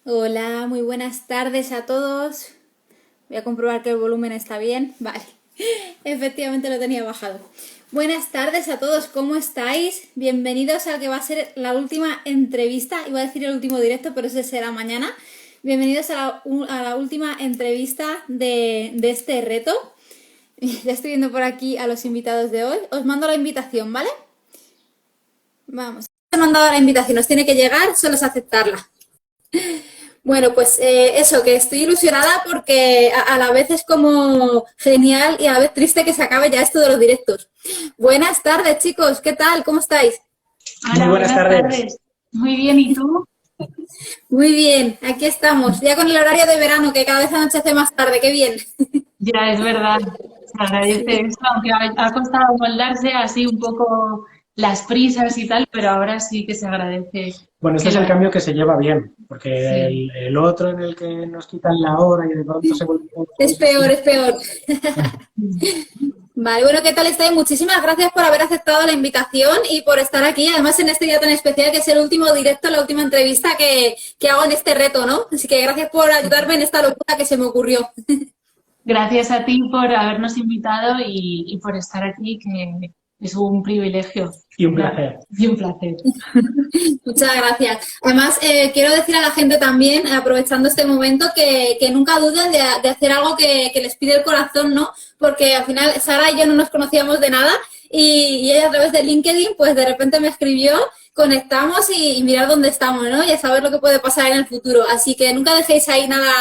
Hola, muy buenas tardes a todos. Voy a comprobar que el volumen está bien. Vale, efectivamente lo tenía bajado. Buenas tardes a todos, ¿cómo estáis? Bienvenidos al que va a ser la última entrevista. Iba a decir el último directo, pero ese será mañana. Bienvenidos a la última entrevista de este reto. Ya estoy viendo por aquí a los invitados de hoy. Os mando la invitación, ¿vale? Vamos. Os he mandado la invitación, os tiene que llegar, solo es aceptarla. Bueno, pues eso, que estoy ilusionada porque a la vez es como genial y a la vez triste que se acabe ya esto de los directos. Buenas tardes, chicos, ¿qué tal? ¿Cómo estáis? Hola, Muy buenas tardes. Muy bien, ¿y tú? Muy bien, aquí estamos, ya con el horario de verano, que cada vez anochece más tarde, qué bien. Ya, es verdad. Se agradece eso, aunque ha costado moldarse así un poco las prisas y tal, pero ahora sí que se agradece Bueno, este que es lo el cambio que se lleva bien, porque sí. el otro en el que nos quitan la hora y de pronto se vuelve todo Es peor, así. es peor. Vale, bueno, ¿qué tal estáis? Muchísimas gracias por haber aceptado la invitación y por estar aquí, además en este día tan especial que es el último directo, la última entrevista que hago en este reto, ¿no? Así que gracias por ayudarme en esta locura que se me ocurrió. Gracias a ti por habernos invitado y por estar aquí, que es un privilegio. Y un placer. Y un placer. Muchas gracias. Además, quiero decir a la gente también, aprovechando este momento, que nunca duden de hacer algo que les pide el corazón, ¿no? Porque al final Sara y yo no nos conocíamos de nada y ella a través de LinkedIn, pues de repente me escribió, conectamos y mirar dónde estamos, ¿no? Y a saber lo que puede pasar en el futuro. Así que nunca dejéis ahí nada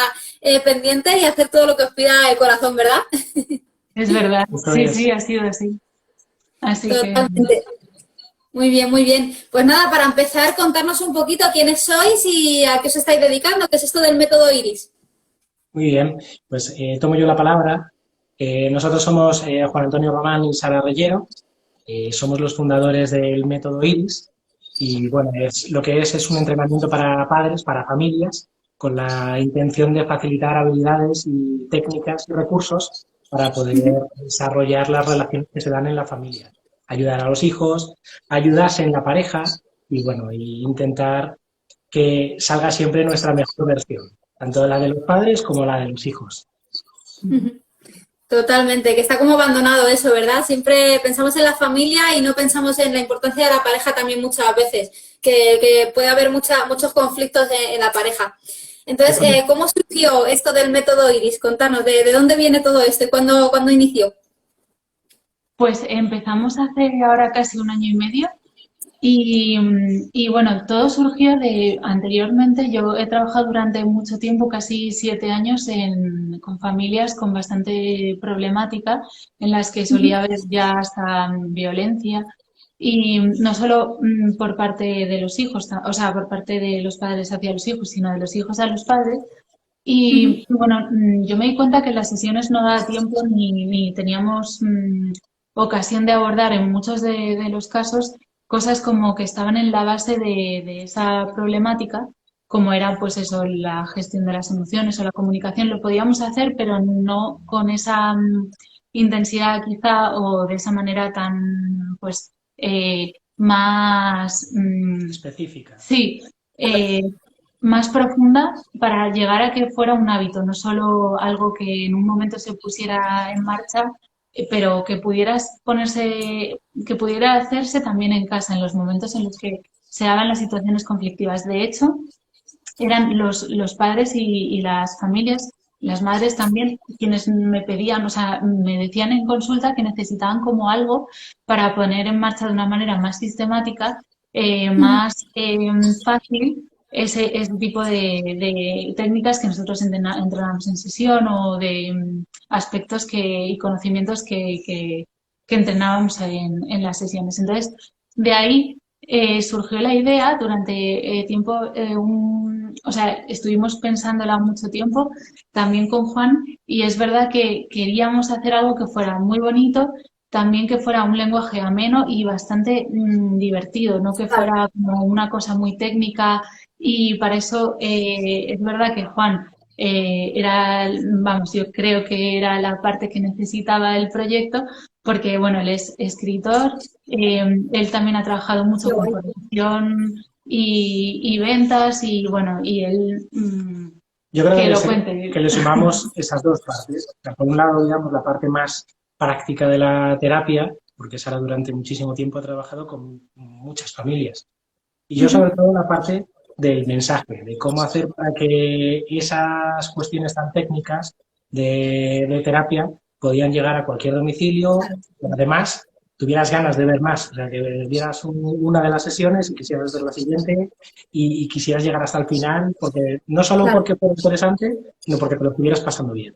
pendiente y hacer todo lo que os pida el corazón, ¿verdad? Es verdad. Eso Sí, es. sí, ha sido así. Así que Totalmente. Muy bien, muy bien. Pues nada, para empezar, contarnos un poquito quiénes sois y a qué os estáis dedicando, qué es esto del método Iris. Muy bien, pues tomo yo la palabra. Nosotros somos Juan Antonio Román y Sara Reyero. Somos los fundadores del método IRIS y bueno, lo que es un entrenamiento para padres, para familias, con la intención de facilitar habilidades y técnicas y recursos para poder desarrollar las relaciones que se dan en la familia. Ayudar a los hijos, ayudarse en la pareja y bueno, y intentar que salga siempre nuestra mejor versión, tanto la de los padres como la de los hijos. Totalmente, que está como abandonado eso, ¿verdad? Siempre pensamos en la familia y no pensamos en la importancia de la pareja también muchas veces, que puede haber muchos conflictos en la pareja. Entonces, ¿cómo surgió esto del método Iris? Contanos, ¿de dónde viene todo esto y cuándo inició? pues empezamos hace ahora casi un año y medio. Y bueno, todo surgió de anteriormente. Yo he trabajado durante mucho tiempo, casi 7 años, con familias con bastante problemática, en las que solía haber ya hasta violencia. Y no solo por parte de los hijos, o sea, por parte de los padres hacia los hijos, sino de los hijos a los padres. Y bueno, yo me di cuenta que en las sesiones no daba tiempo ni teníamos ocasión de abordar en muchos de los casos cosas como que estaban en la base de esa problemática, como era pues eso, la gestión de las emociones o la comunicación. Lo podíamos hacer, pero no con esa intensidad quizá o de esa manera tan pues más Específica. sí, eh, más profunda para llegar a que fuera un hábito, no solo algo que en un momento se pusiera en marcha, pero que que pudiera hacerse también en casa, en los momentos en los que se daban las situaciones conflictivas. De hecho, eran los padres y las familias, las madres también, quienes me pedían, o sea, me decían en consulta que necesitaban como algo para poner en marcha de una manera más sistemática, más fácil ese tipo de técnicas que nosotros entrenamos en sesión o de aspectos y conocimientos que entrenábamos en las sesiones. Entonces, de ahí surgió la idea durante tiempo, o sea, estuvimos pensándola mucho tiempo también con Juan y es verdad que queríamos hacer algo que fuera muy bonito, también que fuera un lenguaje ameno y bastante divertido, no que fuera como una cosa muy técnica y para eso es verdad que Juan vamos, yo creo que era la parte que necesitaba el proyecto porque, bueno, él es escritor, él también ha trabajado mucho Qué con guay. formación y ventas y bueno, y él Yo creo que lo que, cuente. que le sumamos esas dos partes. O sea, por un lado, digamos, la parte más práctica de la terapia, porque Sara durante muchísimo tiempo ha trabajado con muchas familias. Y yo sobre todo la parte del mensaje, de cómo hacer para que esas cuestiones tan técnicas de terapia podían llegar a cualquier domicilio, pero además tuvieras ganas de ver más, o sea, que vieras una de las sesiones y quisieras ver la siguiente y quisieras llegar hasta el final, porque no solo Claro. porque fuera interesante, sino porque te lo estuvieras pasando bien.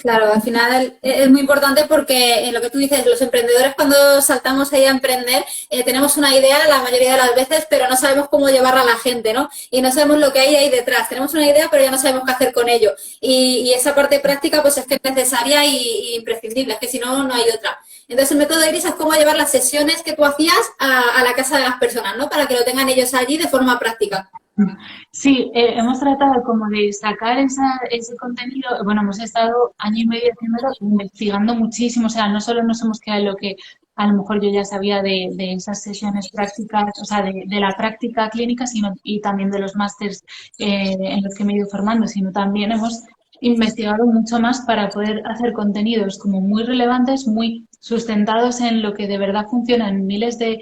Claro, al final es muy importante porque en lo que tú dices, los emprendedores cuando saltamos ahí a emprender tenemos una idea la mayoría de las veces, pero no sabemos cómo llevarla a la gente, ¿no? Y no sabemos lo que hay ahí detrás. Tenemos una idea, pero ya no sabemos qué hacer con ello. Y esa parte práctica pues es que es necesaria y imprescindible, es que si no, no hay otra. Entonces el método Iris es cómo llevar las sesiones que tú hacías a la casa de las personas, ¿no? Para que lo tengan ellos allí de forma práctica. Sí, hemos tratado como de sacar ese contenido. Bueno, hemos estado año y medio haciéndolo, investigando muchísimo. O sea, no solo nos hemos quedado en lo que a lo mejor yo ya sabía de esas sesiones prácticas, o sea, de la práctica clínica, sino y también de los másters en los que me he ido formando, sino también hemos investigado mucho más para poder hacer contenidos como muy relevantes, muy sustentados en lo que de verdad funciona en miles de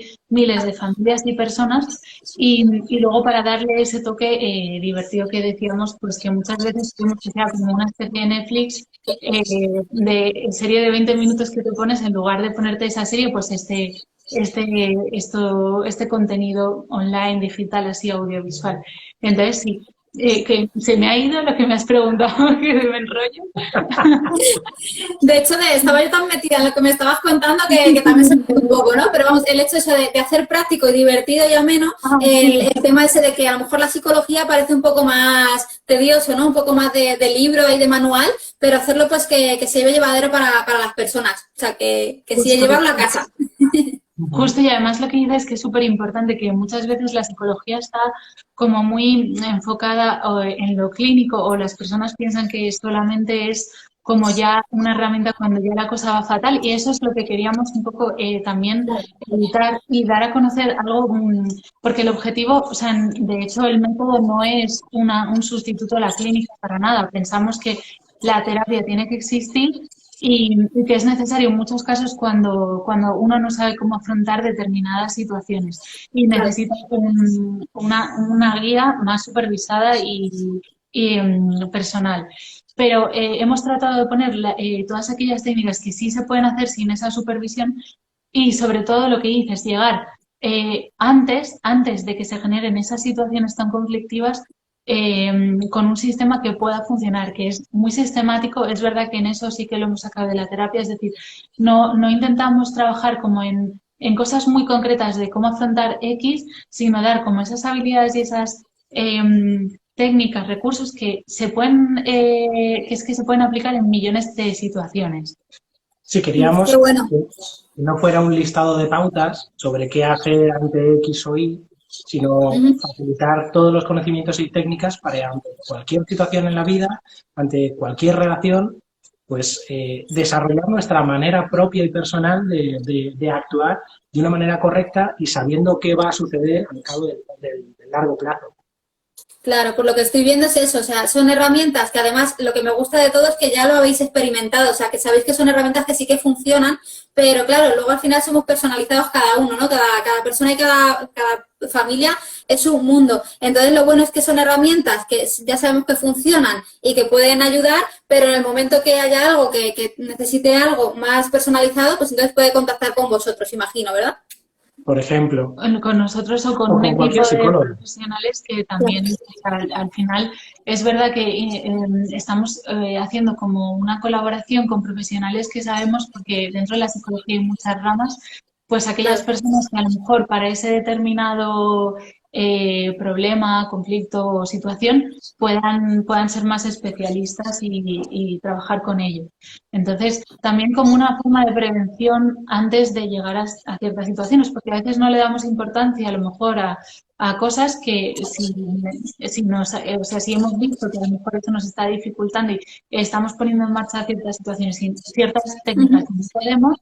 familias y personas y luego para darle ese toque divertido que decíamos, pues que muchas veces tenemos que sea como una especie de Netflix de serie de 20 minutos que te pones, en lugar de ponerte esa serie, pues este contenido online, digital, así audiovisual. Entonces sí, que se me ha ido lo que me has preguntado, que me enrollo. De hecho, estaba yo tan metida en lo que me estabas contando que también se me fue un poco, ¿no? Pero vamos, el hecho eso de hacer práctico y divertido y ameno, Sí. el tema ese de que a lo mejor la psicología parece un poco más tedioso, ¿no? Un poco más de libro y de manual, pero hacerlo pues que se lleve llevadero para las personas. O sea, que sí Justo, llevarlo a casa. justo, y además lo que dices es que es súper importante que muchas veces la psicología está como muy enfocada en lo clínico o las personas piensan que solamente es como ya una herramienta cuando ya la cosa va fatal y eso es lo que queríamos un poco también evitar y dar a conocer algo, porque el objetivo, o sea, de hecho el método no es un sustituto a la clínica para nada, pensamos que la terapia tiene que existir y que es necesario en muchos casos cuando uno no sabe cómo afrontar determinadas situaciones y necesita una guía más supervisada y personal. Pero hemos tratado de poner todas aquellas técnicas que sí se pueden hacer sin esa supervisión y sobre todo lo que dices, llegar antes de que se generen esas situaciones tan conflictivas con un sistema que pueda funcionar, que es muy sistemático. Es verdad que en eso sí que lo hemos sacado de la terapia, es decir, no intentamos trabajar como en cosas muy concretas de cómo afrontar X, sino dar como esas habilidades y esas técnicas, recursos que se pueden aplicar en millones de situaciones. Si Qué queríamos bueno. que no fuera un listado de pautas sobre qué hacer ante X o Y, sino facilitar todos los conocimientos y técnicas para ante cualquier situación en la vida, ante cualquier relación, pues desarrollar nuestra manera propia y personal de actuar de una manera correcta y sabiendo qué va a suceder al cabo del largo plazo. Claro, por lo que estoy viendo es eso, o sea, son herramientas que además lo que me gusta de todo es que ya lo habéis experimentado, o sea, que sabéis que son herramientas que sí que funcionan, pero claro, luego al final somos personalizados cada uno, ¿no? Cada persona y cada familia es un mundo. Entonces lo bueno es que son herramientas que ya sabemos que funcionan y que pueden ayudar, pero en el momento que haya algo que necesite algo más personalizado, pues entonces puede contactar con vosotros, imagino, ¿verdad? Por ejemplo, Con nosotros o con o un con cualquier equipo de psicólogo. profesionales que también al final es verdad que estamos haciendo como una colaboración con profesionales que sabemos, porque dentro de la psicología hay muchas ramas, pues aquellas Claro. personas que a lo mejor para ese determinado problema, conflicto o situación puedan ser más especialistas y trabajar con ello. Entonces, también como una forma de prevención antes de llegar a ciertas situaciones, porque a veces no le damos importancia a lo mejor a cosas que si hemos visto que a lo mejor eso nos está dificultando y estamos poniendo en marcha ciertas situaciones y ciertas técnicas que no podemos,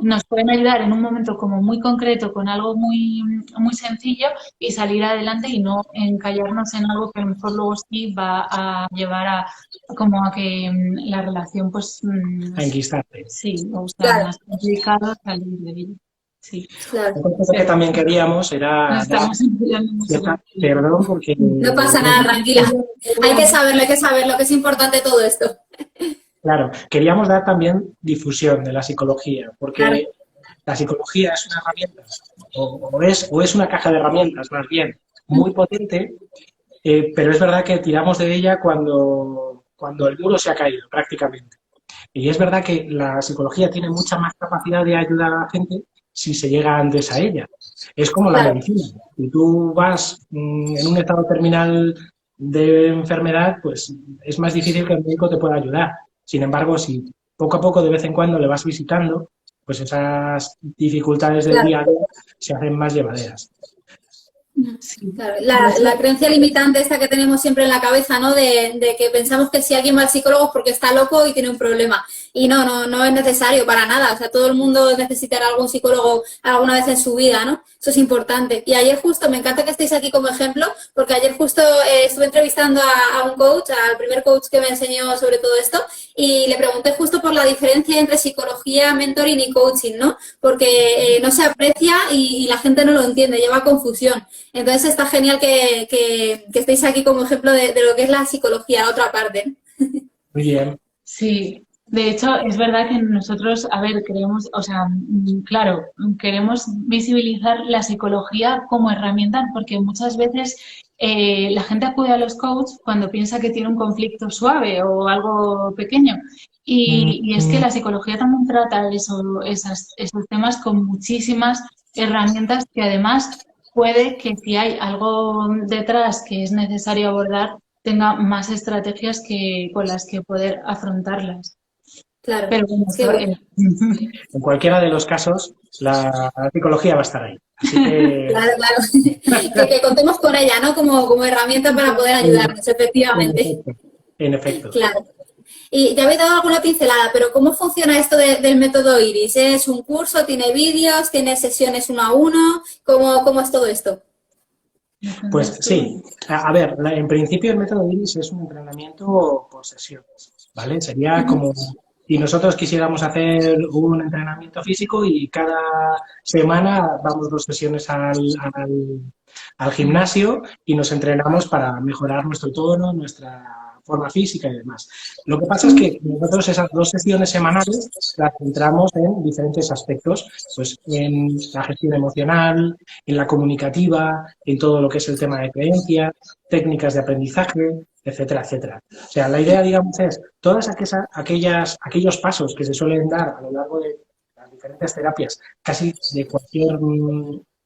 nos pueden ayudar en un momento como muy concreto con algo muy, muy sencillo y salir adelante y no encallarnos en algo que a lo mejor luego sí va a llevar a como a que la relación pues A enquistarte. sí, o sea, Claro. más complicado salir de ello. Sí. Claro. Otra cosa que también queríamos era Nos estamos enrollando mucho. perdón, porque No pasa nada, tranquila. Hay que saberlo, que es importante todo esto. claro, queríamos dar también difusión de la psicología, porque Claro. la psicología es una herramienta, o es una caja de herramientas, más bien, muy potente, pero es verdad que tiramos de ella cuando el muro se ha caído, prácticamente. Y es verdad que la psicología tiene mucha más capacidad de ayudar a la gente si se llega antes a ella. Es como la Claro. medicina. Si tú vas en un estado terminal de enfermedad, pues es más difícil que el médico te pueda ayudar. Sin embargo, si poco a poco, de vez en cuando, le vas visitando, pues esas dificultades del Claro. día a día se hacen más llevaderas. Sí. Claro, la creencia limitante esta que tenemos siempre en la cabeza, ¿no? De que pensamos que si alguien va al psicólogo es porque está loco y tiene un problema. Y no es necesario para nada. O sea, todo el mundo necesitará algún psicólogo alguna vez en su vida, ¿no? Eso es importante. Y ayer justo, me encanta que estéis aquí como ejemplo, porque ayer justo estuve entrevistando a un coach, al primer coach que me enseñó sobre todo esto, y le pregunté justo por la diferencia entre psicología, mentoring y coaching, ¿no? Porque no se aprecia y la gente no lo entiende, lleva a confusión. Entonces está genial que estéis aquí como ejemplo de lo que es la psicología, la otra parte. Muy bien. Sí, de hecho es verdad que nosotros, a ver, queremos, o sea, claro, queremos visibilizar la psicología como herramienta porque muchas veces la gente acude a los coaches cuando piensa que tiene un conflicto suave o algo pequeño. Y es que la psicología también trata esos temas con muchísimas herramientas que además puede que si hay algo detrás que es necesario abordar, tenga más estrategias con las que poder afrontarlas. Claro, Pero bueno, qué bueno. En cualquiera de los casos, la psicología va a estar ahí. Así que, Claro. Que contemos con ella, ¿no? Como herramienta para poder ayudarnos, efectivamente. en efecto. Claro. Y ya habéis dado alguna pincelada, pero ¿cómo funciona esto del método IRIS? ¿Es un curso? ¿Tiene vídeos? ¿Tiene sesiones 1 a 1? ¿Cómo es todo esto? Pues sí, a ver, en principio el método IRIS es un entrenamiento por sesiones, ¿vale? Sería como si nosotros quisiéramos hacer un entrenamiento físico y cada semana vamos 2 sesiones al gimnasio y nos entrenamos para mejorar nuestro tono, nuestra forma física y demás. Lo que pasa es que nosotros esas 2 sesiones semanales las centramos en diferentes aspectos, pues en la gestión emocional, en la comunicativa, en todo lo que es el tema de creencias, técnicas de aprendizaje, etcétera, etcétera. O sea, la idea, digamos, es todas aquellos pasos que se suelen dar a lo largo de las diferentes terapias, casi de cualquier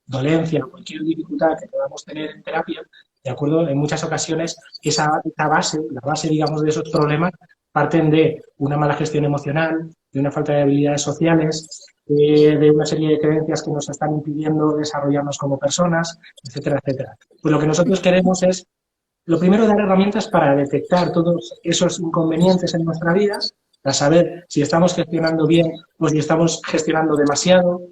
dolencia, cualquier dificultad que podamos tener en terapia, ¿de acuerdo? En muchas ocasiones esa base, la base, digamos, de esos problemas parten de una mala gestión emocional, de una falta de habilidades sociales, de una serie de creencias que nos están impidiendo desarrollarnos como personas, etcétera, etcétera. Pues lo que nosotros queremos es, lo primero, dar herramientas para detectar todos esos inconvenientes en nuestra vida, para saber si estamos gestionando bien o si estamos gestionando demasiado,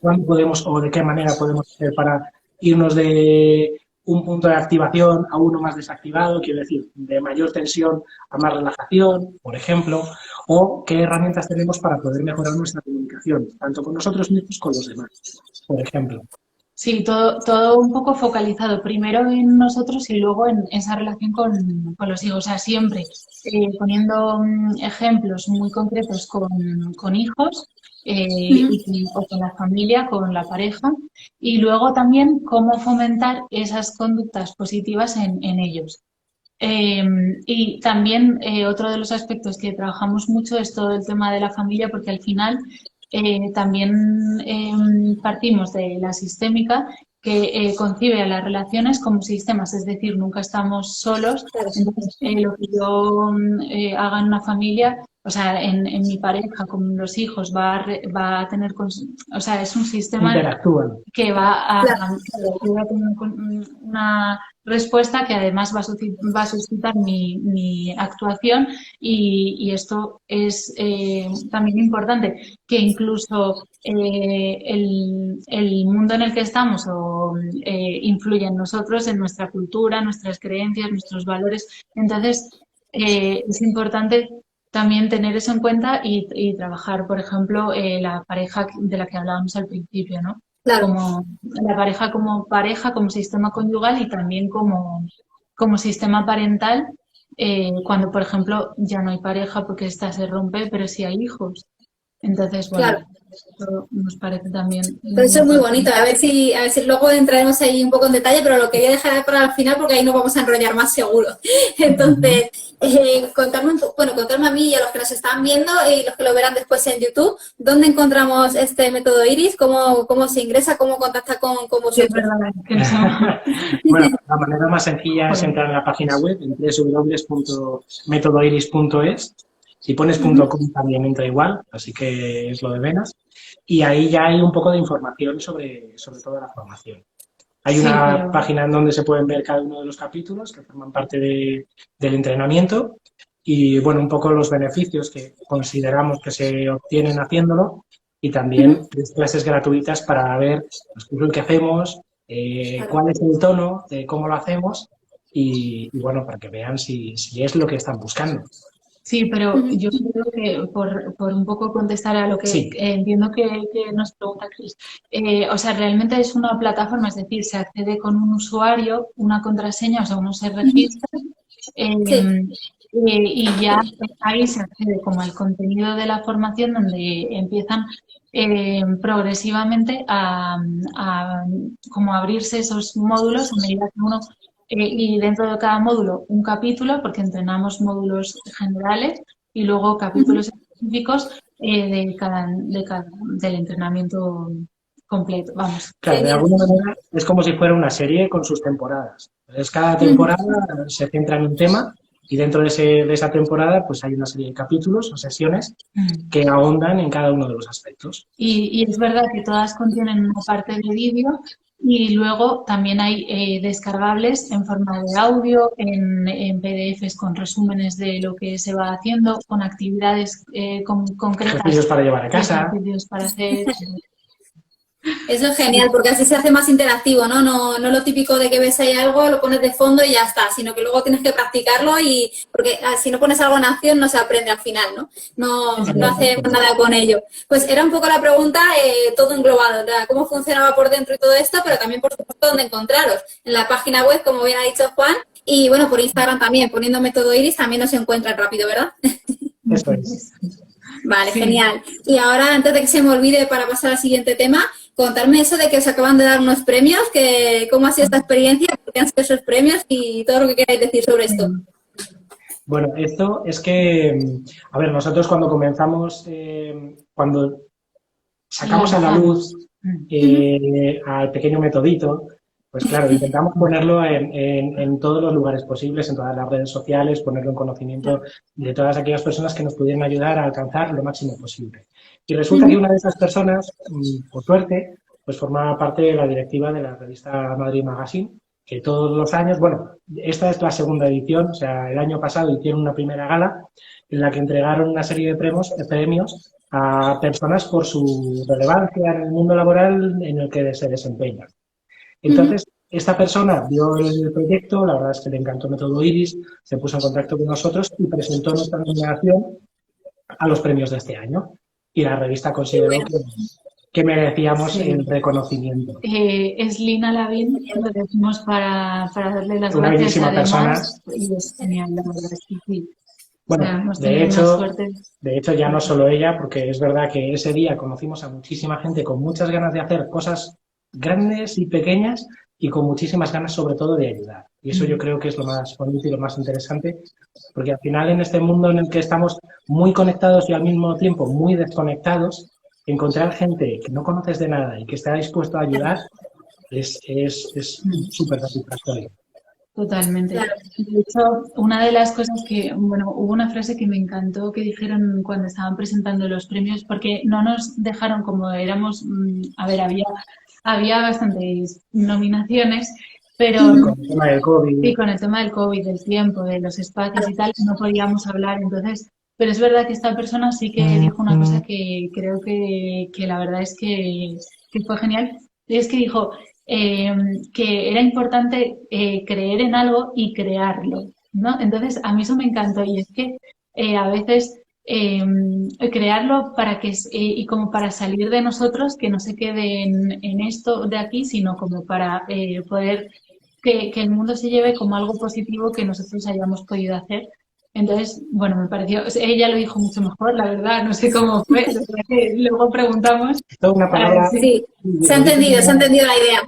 cuándo podemos o de qué manera podemos hacer para irnos de un punto de activación a uno más desactivado, quiero decir, de mayor tensión a más relajación, por ejemplo, o qué herramientas tenemos para poder mejorar nuestra comunicación, tanto con nosotros mismos como con los demás, por ejemplo. Sí, todo un poco focalizado, primero en nosotros y luego en esa relación con los hijos. O sea, siempre poniendo ejemplos muy concretos con hijos o con la familia, con la pareja, y luego también cómo fomentar esas conductas positivas en ellos. Y también otro de los aspectos que trabajamos mucho es todo el tema de la familia, porque al final también partimos de la sistémica que concibe a las relaciones como sistemas, es decir, nunca estamos solos. Entonces, lo que yo haga en una familia o sea, en mi pareja, con los hijos, va a tener, o sea, es un sistema Interactúan. que va a, Claro. que va a tener una respuesta que además va a suscitar mi actuación y esto es también importante, que incluso el mundo en el que estamos influye en nosotros, en nuestra cultura, nuestras creencias, nuestros valores. Entonces, es importante también tener eso en cuenta y trabajar, por ejemplo, la pareja de la que hablábamos al principio, ¿no? Claro. Como la pareja, como sistema conyugal y también como sistema parental, cuando, por ejemplo, ya no hay pareja porque esta se rompe, pero sí hay hijos. Entonces, bueno, Claro. eso nos parece también Pero muy eso es muy importante. bonito, a ver si luego entraremos ahí un poco en detalle, pero lo quería dejar para el final porque ahí nos vamos a enrollar más seguro. Entonces, contarme a mí y a los que nos están viendo y los que lo verán después en YouTube, ¿dónde encontramos este método Iris? ¿Cómo se ingresa? ¿Cómo contacta con Sí, es vosotros? verdad que eso. Bueno, la manera más sencilla es entrar en la página web en www.metodoiris.es. Si pones .com también entra igual, así que es lo de menos. Y ahí ya hay un poco de información sobre toda la formación. Hay Sí, una pero página en donde se pueden ver cada uno de los capítulos que forman parte del entrenamiento y, bueno, un poco los beneficios que consideramos que se obtienen haciéndolo y también clases gratuitas para ver pues, qué es lo que hacemos, cuál es el tono de cómo lo hacemos y, bueno, para que vean si es lo que están buscando. sí, pero yo creo que por un poco contestar a lo que Sí. entiendo que nos pregunta Chris, o sea, realmente es una plataforma, es decir, se accede con un usuario, una contraseña, o sea, uno se registra Sí. y ya ahí se accede como al contenido de la formación donde empiezan progresivamente a como abrirse esos módulos a medida que uno y dentro de cada módulo un capítulo, porque entrenamos módulos generales y luego capítulos específicos del entrenamiento completo. Vamos. Claro, de Genial. alguna manera es como si fuera una serie con sus temporadas. Entonces, cada temporada se centra en un tema y dentro de esa temporada pues hay una serie de capítulos o sesiones que ahondan en cada uno de los aspectos. Y es verdad que todas contienen una parte de vídeo y luego también hay descargables en forma de audio, en PDFs con resúmenes de lo que se va haciendo, con actividades concretas, Ejercicios para llevar a casa. ejercicios para hacer. Eso es genial, porque así se hace más interactivo, ¿no? No lo típico de que ves ahí algo, lo pones de fondo y ya está, sino que luego tienes que practicarlo y porque si no pones algo en acción no se aprende al final, ¿no? No hacemos nada con ello. Pues era un poco la pregunta, todo englobado, ¿verdad? Cómo funcionaba por dentro y todo esto, pero también, por supuesto, dónde encontraros. En la página web, como bien ha dicho Juan, y bueno, por Instagram también, poniendo método Iris, también nos encuentran rápido, ¿verdad? Eso es. Vale, Sí. genial. Y ahora, antes de que se me olvide para pasar al siguiente tema, contarme eso de que os acaban de dar unos premios, que cómo ha sido esta experiencia, por qué han sido esos premios y todo lo que queráis decir sobre esto. Bueno, esto es que, a ver, nosotros cuando comenzamos, cuando sacamos a la luz al pequeño metodito, pues claro, intentamos ponerlo en todos los lugares posibles, en todas las redes sociales, ponerlo en conocimiento de todas aquellas personas que nos pudieran ayudar a alcanzar lo máximo posible. Y resulta que una de esas personas, por suerte, pues formaba parte de la directiva de la revista Madrid Magazine, que todos los años, bueno, esta es la segunda edición, o sea, el año pasado hicieron una primera gala en la que entregaron una serie de premios a personas por su relevancia en el mundo laboral en el que se desempeñan. Entonces, esta persona vio el proyecto, la verdad es que le encantó Método Iris, se puso en contacto con nosotros y presentó nuestra nominación a los premios de este año. Y la revista consideró que merecíamos el reconocimiento. Es Lina Lavín, lo decimos para darle las Una gracias bellísima además, y es genial, la verdad, sí. Bueno, o sea, hemos de tenido una hecho, suerte. ya no solo ella, porque es verdad que ese día conocimos a muchísima gente con muchas ganas de hacer cosas grandes y pequeñas y con muchísimas ganas sobre todo de ayudar. Y eso yo creo que es lo más bonito y lo más interesante, porque al final en este mundo en el que estamos muy conectados y al mismo tiempo muy desconectados, encontrar gente que no conoces de nada y que está dispuesto a ayudar es súper satisfactorio. Totalmente. Claro. De hecho, una de las cosas que, bueno, hubo una frase que me encantó que dijeron cuando estaban presentando los premios, porque no nos dejaron como éramos, a ver, había bastantes nominaciones, pero Con el tema del sí, COVID. con el tema del COVID, del tiempo, de los espacios y tal, no podíamos hablar. Entonces, pero es verdad que esta persona sí que dijo una cosa que creo que la verdad es que fue genial. Y es que dijo eh, que era importante creer en algo y crearlo, ¿no? Entonces, a mí eso me encantó. Y es que a veces crearlo para y como para salir de nosotros, que no se quede en esto de aquí, sino como para poder que el mundo se lleve como algo positivo que nosotros hayamos podido hacer. Entonces, bueno, me pareció, o sea, ella lo dijo mucho mejor, la verdad, no sé cómo fue, la verdad que luego preguntamos. Toda una palabra. Sí, Sí, se ha entendido la idea.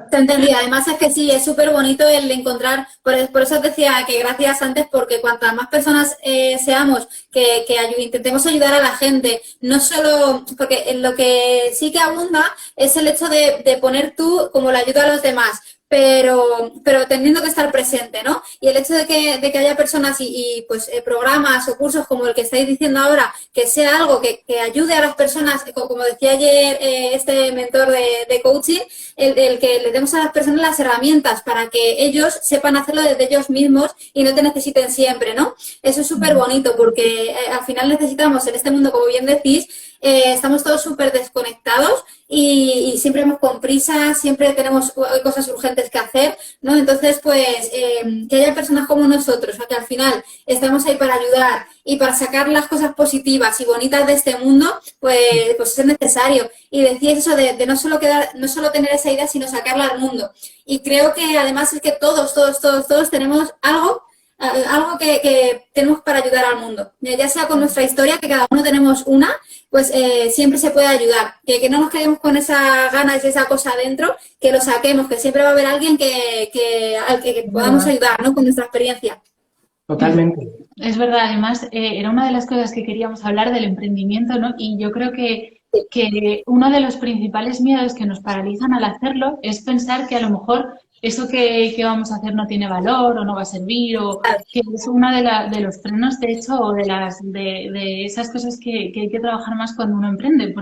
Se ha entendido. Además es que sí, es súper bonito el encontrar, por eso os decía que gracias antes, porque cuantas más personas seamos que intentemos ayudar a la gente, no solo, porque en lo que sí que abunda es el hecho de poner tú como la ayuda a los demás, pero teniendo que estar presente, ¿no? Y el hecho de que haya personas pues programas o cursos como el que estáis diciendo ahora, que sea algo que ayude a las personas, como decía ayer este mentor de coaching, el que le demos a las personas las herramientas para que ellos sepan hacerlo desde ellos mismos y no te necesiten siempre, ¿no? Eso es súper bonito porque al final necesitamos en este mundo, como bien decís, estamos todos súper desconectados y siempre vamos con prisa, siempre tenemos cosas urgentes que hacer, ¿no? Entonces, pues, que haya personas como nosotros, que al final estamos ahí para ayudar y para sacar las cosas positivas y bonitas de este mundo, pues es necesario. Y decías eso de no solo tener esa idea, sino sacarla al mundo. Y creo que además es que todos tenemos algo que tenemos para ayudar al mundo. Ya sea con nuestra historia, que cada uno tenemos una, pues siempre se puede ayudar. Que no nos quedemos con esa ganas y esa cosa adentro, que lo saquemos, que siempre va a haber alguien al que podamos ayudar, ¿no? Con nuestra experiencia. Totalmente. Es verdad, además era una de las cosas que queríamos hablar del emprendimiento, ¿no? Y yo creo que uno de los principales miedos que nos paralizan al hacerlo es pensar que a lo mejor eso que vamos a hacer no tiene valor o no va a servir o que es uno de los frenos, de hecho, o de esas cosas que hay que trabajar más cuando uno emprende,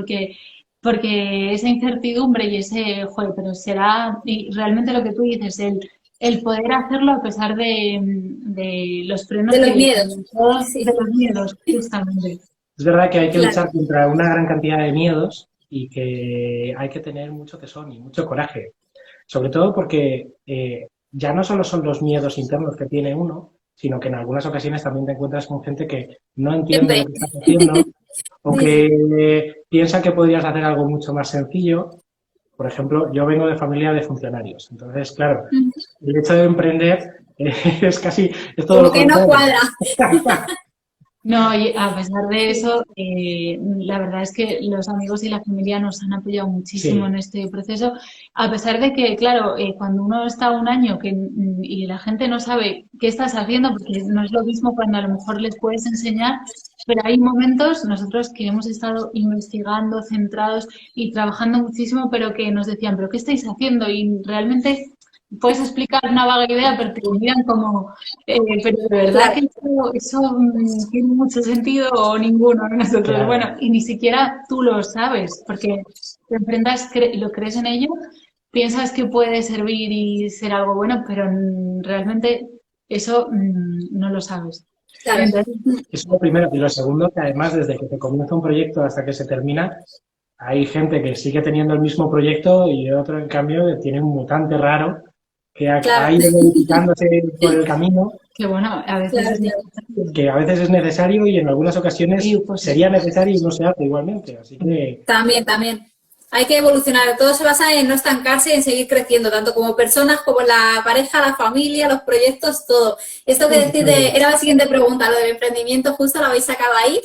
porque esa incertidumbre y ese, joder, pero será, y realmente lo que tú dices, el poder hacerlo a pesar de los frenos de los miedos. De los miedos, justamente. Es verdad que hay que luchar contra una gran cantidad de miedos y que hay que tener mucho tesón y mucho coraje. Sobre todo porque ya no solo son los miedos internos que tiene uno, sino que en algunas ocasiones también te encuentras con gente que no entiende lo que estás haciendo o que piensa que podrías hacer algo mucho más sencillo. Por ejemplo, yo vengo de familia de funcionarios. Entonces, claro, el hecho de emprender es todo lo que no cuadra. No, y a pesar de eso, la verdad es que los amigos y la familia nos han apoyado muchísimo en este proceso, a pesar de que, claro, cuando uno está un año y la gente no sabe qué estás haciendo, porque no es lo mismo cuando a lo mejor les puedes enseñar, pero hay momentos, nosotros que hemos estado investigando, centrados y trabajando muchísimo, pero que nos decían, ¿pero qué estáis haciendo? Y realmente puedes explicar una vaga idea, pero te miran como, pero de verdad que eso tiene mucho sentido o ninguno, ¿no? Nosotros, claro. Bueno, y ni siquiera tú lo sabes, porque te enfrentas, lo crees en ello, piensas que puede servir y ser algo bueno, pero realmente eso no lo sabes. Claro. Entonces, eso es lo primero. Y lo segundo, que además desde que te comienza un proyecto hasta que se termina, hay gente que sigue teniendo el mismo proyecto y otro, en cambio, tiene un mutante raro que ha ido modificándose por el camino. Que bueno, a veces que a veces es necesario y en algunas ocasiones sería necesario y no se hace igualmente. Así que también. Hay que evolucionar. Todo se basa en no estancarse y en seguir creciendo, tanto como personas, como la pareja, la familia, los proyectos, todo. Esto que decís era la siguiente pregunta, lo del emprendimiento, justo lo habéis sacado ahí.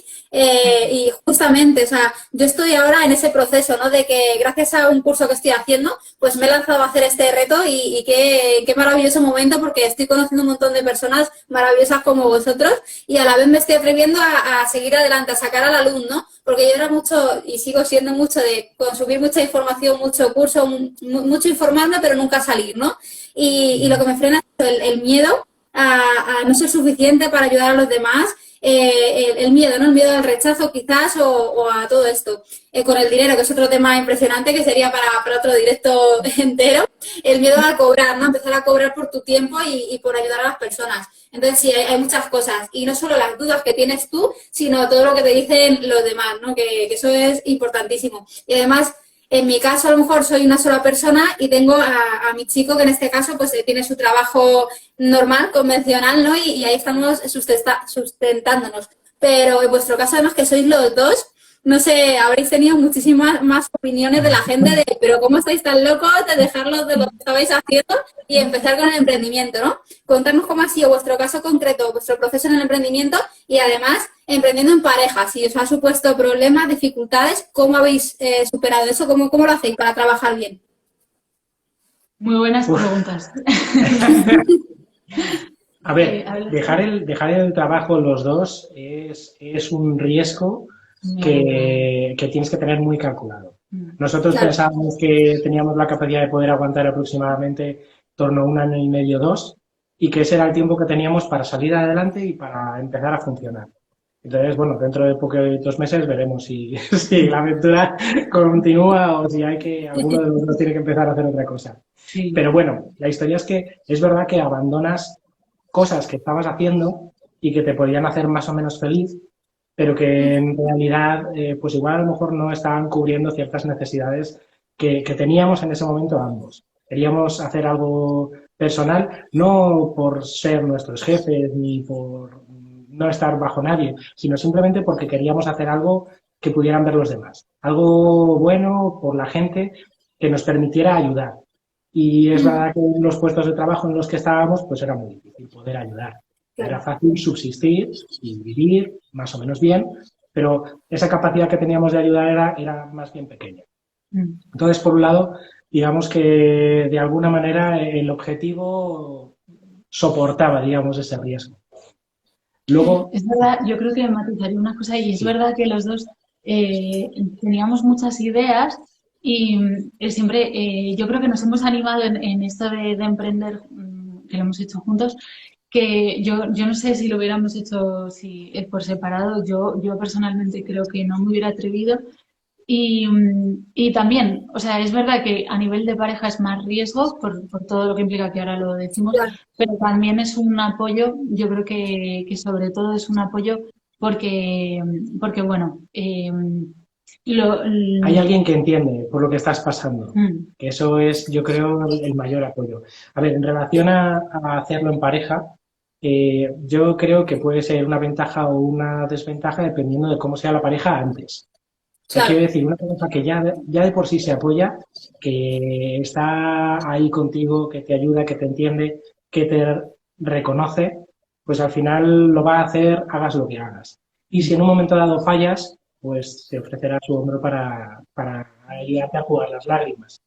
Y justamente, o sea, yo estoy ahora en ese proceso, ¿no? De que gracias a un curso que estoy haciendo, pues me he lanzado a hacer este reto y qué maravilloso momento, porque estoy conociendo un montón de personas maravillosas como vosotros y a la vez me estoy atreviendo a seguir adelante, a sacar a la luz, ¿no? porque yo era mucho, y sigo siendo mucho, de consumir mucha información, mucho curso, mucho informarme, pero nunca salir, ¿no? Y lo que me frena es el miedo a no ser suficiente para ayudar a los demás, el miedo, ¿no? El miedo al rechazo quizás o a todo esto. Con el dinero, que es otro tema impresionante que sería para otro directo entero, el miedo a cobrar, ¿no? Empezar a cobrar por tu tiempo y por ayudar a las personas. Entonces sí, hay muchas cosas. Y no solo las dudas que tienes tú, sino todo lo que te dicen los demás, ¿no? Que eso es importantísimo. Y además, en mi caso, a lo mejor soy una sola persona y tengo a mi chico, que en este caso pues tiene su trabajo normal, convencional, ¿no? Y ahí estamos sustentándonos. Pero en vuestro caso, además, que sois los dos, no sé, habréis tenido muchísimas más opiniones de la gente de, pero ¿cómo estáis tan locos de dejarlo de lo que estabais haciendo y empezar con el emprendimiento, ¿no? Contarnos cómo ha sido vuestro caso concreto, vuestro proceso en el emprendimiento y además emprendiendo en pareja. Si os ha supuesto problemas, dificultades, ¿cómo habéis superado eso? ¿Cómo lo hacéis para trabajar bien? Muy buenas preguntas. A ver, dejar el trabajo los dos es un riesgo que tienes que tener muy calculado. Nosotros pensábamos que teníamos la capacidad de poder aguantar aproximadamente en torno a 1 año y medio, 2, y que ese era el tiempo que teníamos para salir adelante y para empezar a funcionar. Entonces, bueno, dentro de poquitos meses veremos si la aventura continúa o si alguno de los dos tiene que empezar a hacer otra cosa. Sí. Pero bueno, la historia es que es verdad que abandonas cosas que estabas haciendo y que te podían hacer más o menos feliz, pero que en realidad, pues igual a lo mejor no estaban cubriendo ciertas necesidades que teníamos en ese momento ambos. Queríamos hacer algo personal, no por ser nuestros jefes ni por no estar bajo nadie, sino simplemente porque queríamos hacer algo que pudieran ver los demás. Algo bueno por la gente que nos permitiera ayudar. Y es verdad que en los puestos de trabajo en los que estábamos, pues era muy difícil poder ayudar. Era fácil subsistir y vivir más o menos bien, pero esa capacidad que teníamos de ayudar era más bien pequeña. Entonces, por un lado, digamos que de alguna manera el objetivo soportaba, digamos, ese riesgo. Luego, es verdad, yo creo que matizaría una cosa y es verdad que los dos teníamos muchas ideas y siempre yo creo que nos hemos animado en esto de emprender, que lo hemos hecho juntos, que yo no sé si lo hubiéramos hecho por separado, yo personalmente creo que no me hubiera atrevido. Y también, o sea, es verdad que a nivel de pareja es más riesgo por todo lo que implica que ahora lo decimos, pero también es un apoyo, yo creo que sobre todo es un apoyo porque bueno, hay alguien que entiende por lo que estás pasando, que eso es, yo creo, el mayor apoyo. A ver, en relación a hacerlo en pareja, yo creo que puede ser una ventaja o una desventaja dependiendo de cómo sea la pareja antes. Quiero decir, una pareja que ya de por sí se apoya, que está ahí contigo, que te ayuda, que te entiende, que te reconoce, pues al final lo va a hacer, hagas lo que hagas. Y si en un momento dado fallas, pues te ofrecerá su hombro para ayudarte a jugar las lágrimas.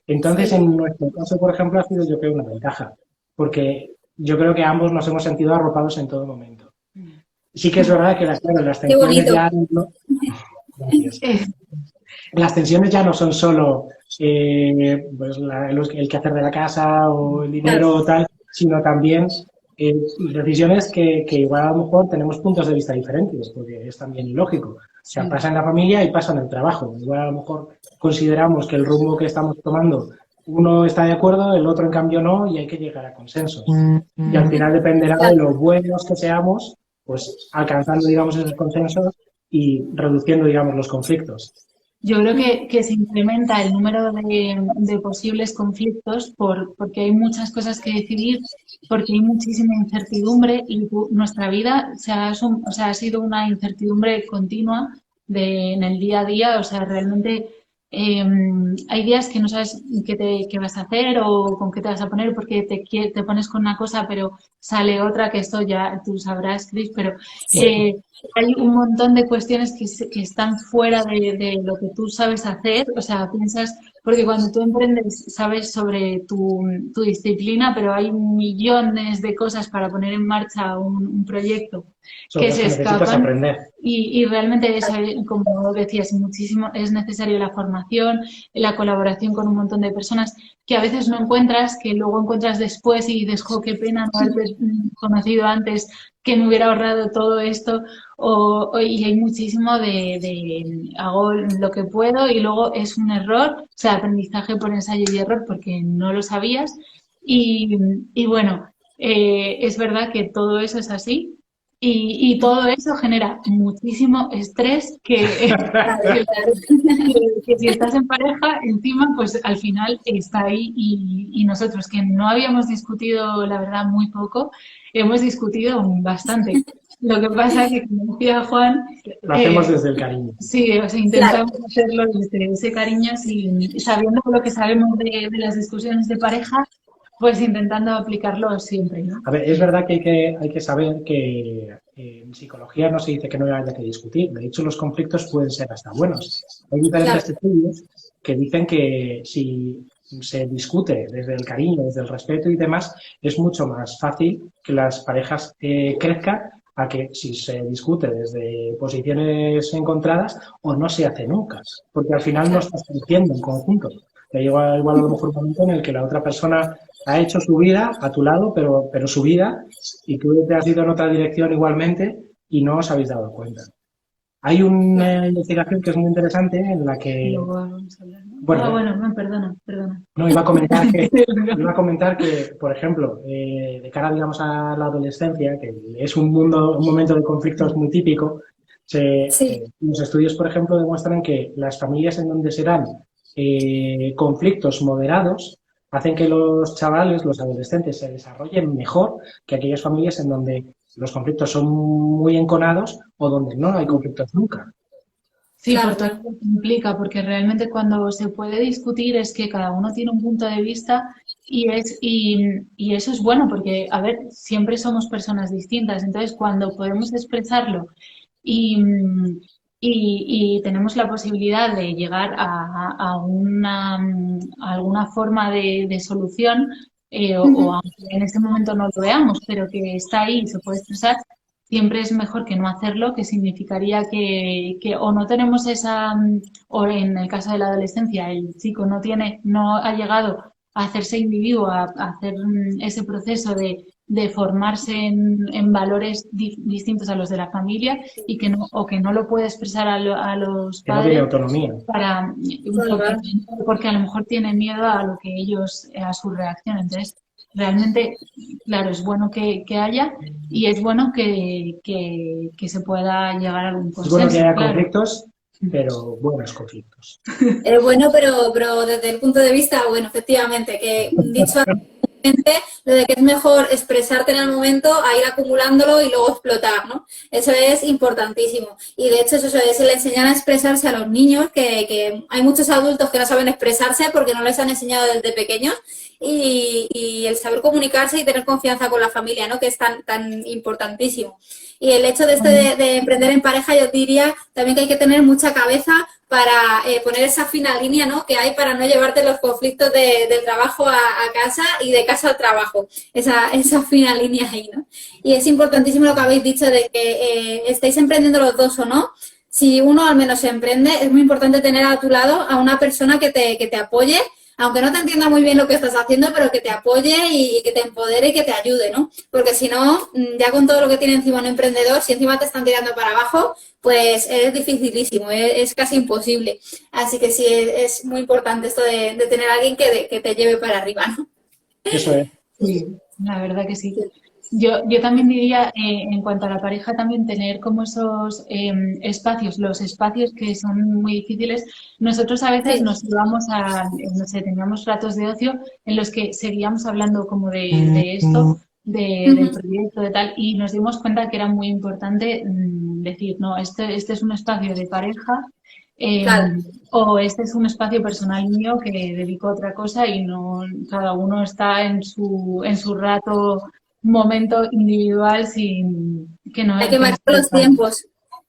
Entonces, en nuestro caso, por ejemplo, ha sido yo creo una ventaja, porque yo creo que ambos nos hemos sentido arropados en todo momento. Sí que es verdad que las tensiones ya... Las tensiones ya no son solo pues el quehacer de la casa o el dinero o tal, sino también decisiones que igual a lo mejor tenemos puntos de vista diferentes, porque es también ilógico. O sea, pasa en la familia y pasa en el trabajo. Igual a lo mejor consideramos que el rumbo que estamos tomando, uno está de acuerdo, el otro en cambio no, y hay que llegar a consensos. Y al final dependerá de lo buenos que seamos, pues alcanzando, digamos, esos consensos y reduciendo, digamos, los conflictos. Yo creo que se incrementa el número de posibles conflictos porque hay muchas cosas que decidir, porque hay muchísima incertidumbre y nuestra vida ha sido una incertidumbre continua en el día a día. O sea, realmente hay días que no sabes qué vas a hacer o con qué te vas a poner porque te pones con una cosa pero sale otra, que esto ya tú sabrás, Cris, pero hay un montón de cuestiones que están fuera de lo que tú sabes hacer. O sea, piensas, porque cuando tú emprendes sabes sobre tu disciplina, pero hay millones de cosas para poner en marcha un proyecto Sobre que los se que necesitas escapan. aprender. Y realmente eso, como decías, muchísimo es necesario la formación, la colaboración con un montón de personas que a veces no encuentras, que luego encuentras después y dices, jo, qué pena no haberte conocido antes, que me hubiera ahorrado todo esto. Y hay muchísimo de hago lo que puedo y luego es un error, o sea, aprendizaje por ensayo y error porque no lo sabías. Y bueno, es verdad que todo eso es así. Y todo eso genera muchísimo estrés Claro, claro. que si estás en pareja, encima, pues al final está ahí y nosotros que no habíamos discutido, la verdad, muy poco, hemos discutido bastante. Lo que pasa es que, como decía Juan, Lo hacemos desde el cariño. sí, o sea, Claro. intentamos hacerlo desde ese cariño, sabiendo lo que sabemos de las discusiones de pareja, pues intentando aplicarlo siempre, ¿no? A ver, es verdad que hay que saber que en psicología no se dice que no haya que discutir. De hecho, los conflictos pueden ser hasta buenos. Hay Claro. diferentes estudios que dicen que si se discute desde el cariño, desde el respeto y demás, es mucho más fácil que las parejas crezcan a que si se discute desde posiciones encontradas o no se hace nunca. Porque al final no Claro. estás creciendo en conjunto. Te llega igual a lo mejor un momento en el que la otra persona ha hecho su vida a tu lado, pero su vida, y tú te has ido en otra dirección igualmente y no os habéis dado cuenta. Hay una investigación que es muy interesante en la que, Luego vamos a hablar, ¿no? bueno, Bueno, no, perdona. no, iba a comentar que, por ejemplo, de cara, digamos, a la adolescencia, que es un momento de conflictos muy típico, Sí, los estudios, por ejemplo, demuestran que las familias en donde se dan conflictos moderados hacen que los chavales, los adolescentes, se desarrollen mejor que aquellas familias en donde los conflictos son muy enconados o donde no hay conflictos nunca. Sí, por claro, todo claro. lo que implica, porque realmente cuando se puede discutir es que cada uno tiene un punto de vista y eso es bueno, porque, a ver, siempre somos personas distintas, entonces cuando podemos expresarlo y, y tenemos la posibilidad de llegar a alguna forma de solución, o Ujú. aunque en ese momento no lo veamos, pero que está ahí y se puede expresar, siempre es mejor que no hacerlo, que significaría que o no tenemos o en el caso de la adolescencia, el chico no ha llegado a hacerse individuo, a hacer ese proceso de formarse en valores distintos a los de la familia y que no lo puede expresar a los Que no tiene padres autonomía. Claro, claro. porque a lo mejor tiene miedo a lo que ellos, a su reacción. Entonces, realmente, claro, es bueno que haya y es bueno que se pueda llegar a algún Es bueno que consenso, haya claro. conflictos, pero buenos conflictos. Bueno, pero desde el punto de vista, bueno, efectivamente, que dicho anteriormente, lo de que es mejor expresarte en el momento a ir acumulándolo y luego explotar, ¿no? Eso es importantísimo. Y de hecho, eso es el enseñar a expresarse a los niños, que hay muchos adultos que no saben expresarse porque no les han enseñado desde pequeños. Y el saber comunicarse y tener confianza con la familia, ¿no? Que es tan importantísimo. Y el hecho de esto de emprender en pareja, yo diría también que hay que tener mucha cabeza para poner esa fina línea, ¿no? Que hay para no llevarte los conflictos del trabajo a casa y de casa al trabajo. Esa fina línea ahí, ¿no? Y es importantísimo lo que habéis dicho de que estáis emprendiendo los dos o no. Si uno al menos se emprende, es muy importante tener a tu lado a una persona que te apoye, aunque no te entienda muy bien lo que estás haciendo, pero que te apoye y que te empodere y que te ayude, ¿no? Porque si no, ya con todo lo que tiene encima un emprendedor, si encima te están tirando para abajo, pues es dificilísimo, es casi imposible. Así que sí, es muy importante esto de tener a alguien que te lleve para arriba, ¿no? Eso es. Sí, la verdad que sí. Yo también diría, en cuanto a la pareja, también tener como esos espacios, los espacios que son muy difíciles. Nosotros a veces Sí, nos íbamos no sé, teníamos ratos de ocio en los que seguíamos hablando como de esto, del ujú, proyecto, de tal, y nos dimos cuenta que era muy importante decir, no, este es un espacio de pareja. eh, claro. o este es un espacio personal mío que dedico a otra cosa y no, cada uno está en su rato momento individual sin que no Hay que que no marcar esté los tiempos.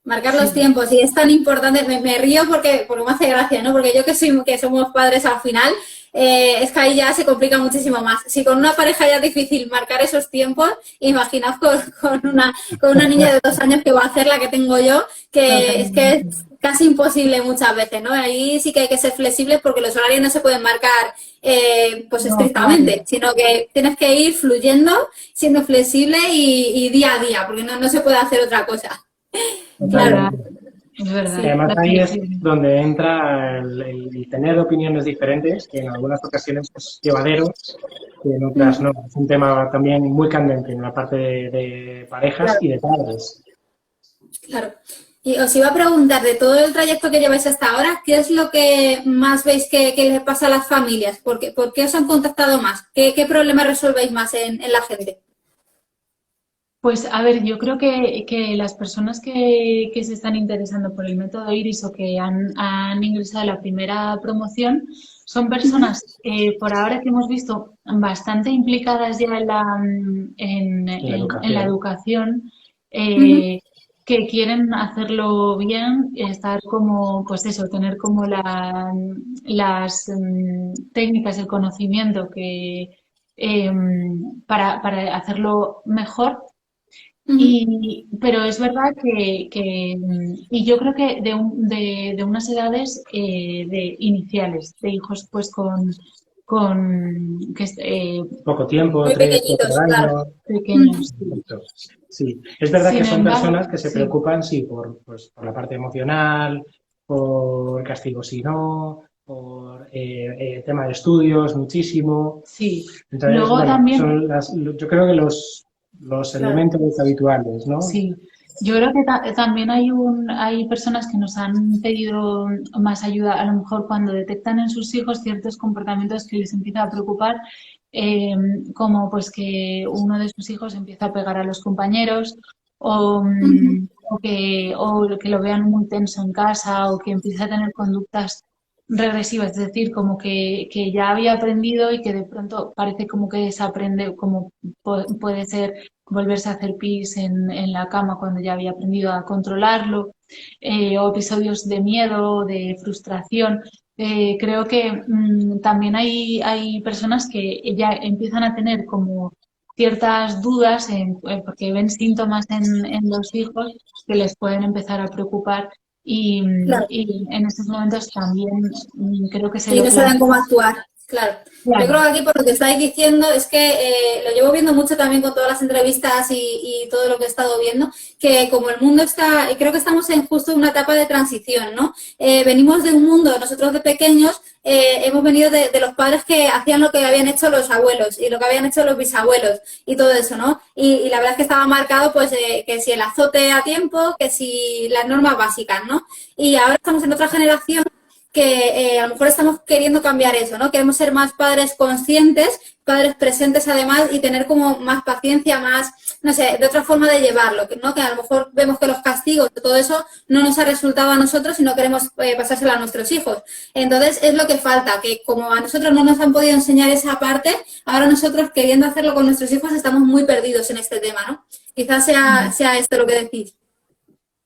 Marcar Sí, los tiempos, y es tan importante, me río porque me hace gracia, ¿no? Porque yo que somos padres al final, es que ahí ya se complica muchísimo más. Si con una pareja ya es difícil marcar esos tiempos, imaginaos con una niña de 2 años que va a hacer la que tengo yo, que totalmente. es casi imposible muchas veces, ¿no? Ahí sí que hay que ser flexibles porque los horarios no se pueden marcar pues No, claro, estrictamente, sino que tienes que ir fluyendo, siendo flexible y día a día, porque no se puede hacer otra cosa. es Claro, verdad, Totalmente. es verdad. sí. Además, La ahí es flexibilidad. donde entra el tener opiniones diferentes, que en algunas ocasiones es llevadero, y en otras no. Es un tema también muy candente en la parte de parejas Claro, y de padres. claro. Y os iba a preguntar, de todo el trayecto que lleváis hasta ahora, ¿qué es lo que más veis que le pasa a las familias? ¿Por qué os han contactado más? ¿Qué problemas resolvéis más en la gente? Pues a ver, yo creo que las personas que se están interesando por el método Iris o que han ingresado a la primera promoción son personas por ahora que hemos visto bastante implicadas ya En la en la educación. educación, Ujú, eh, que quieren hacerlo bien, estar como, pues eso, tener como las técnicas, el conocimiento para hacerlo mejor ujú. pero es verdad y yo creo que de unas edades de iniciales, de hijos pues con Poco tiempo, Muy 3, 4 pequeñitos, claro. años. Ujú. pequeños. Sí. Exacto. Sí, es verdad que Sin son embargo, personas que se sí, preocupan, sí, pues, por la parte emocional, por castigo si no, por tema de estudios, muchísimo. sí. Entonces, Luego bueno, también son yo creo que los Claro. elementos habituales, ¿no? sí, yo creo que también hay personas que nos han pedido más ayuda, a lo mejor cuando detectan en sus hijos ciertos comportamientos que les empieza a preocupar, eh, como pues que uno de sus hijos empieza a pegar a los compañeros Ujú. o que lo vean muy tenso en casa o que empiece a tener conductas regresivas, es decir, como que ya había aprendido y que de pronto parece como que desaprende, como puede ser volverse a hacer pis en la cama cuando ya había aprendido a controlarlo, o episodios de miedo, de frustración. Creo que también hay personas que ya empiezan a tener como ciertas dudas porque ven síntomas en los hijos que les pueden empezar a preocupar Claro. y en estos momentos también creo que se Y lo no saben cómo plantean. actuar, claro. Yo creo Claro, que aquí por lo que estáis diciendo es que lo llevo viendo mucho también con todas las entrevistas y todo lo que he estado viendo, que como el mundo está, y creo que estamos en justo una etapa de transición, ¿no? Venimos de un mundo, nosotros de pequeños, hemos venido de los padres que hacían lo que habían hecho los abuelos y lo que habían hecho los bisabuelos y todo eso, ¿no? Y la verdad es que estaba marcado, pues, que si el azote a tiempo, que si las normas básicas, ¿no? Y ahora estamos en otra generación que a lo mejor estamos queriendo cambiar eso, ¿no? Queremos ser más padres conscientes, padres presentes además y tener como más paciencia, más, no sé, de otra forma de llevarlo, ¿no? Que a lo mejor vemos que los castigos, todo eso no nos ha resultado a nosotros y no queremos pasárselo a nuestros hijos. Entonces es lo que falta, que como a nosotros no nos han podido enseñar esa parte, ahora nosotros queriendo hacerlo con nuestros hijos estamos muy perdidos en este tema, ¿no? Quizás sea esto lo que decís.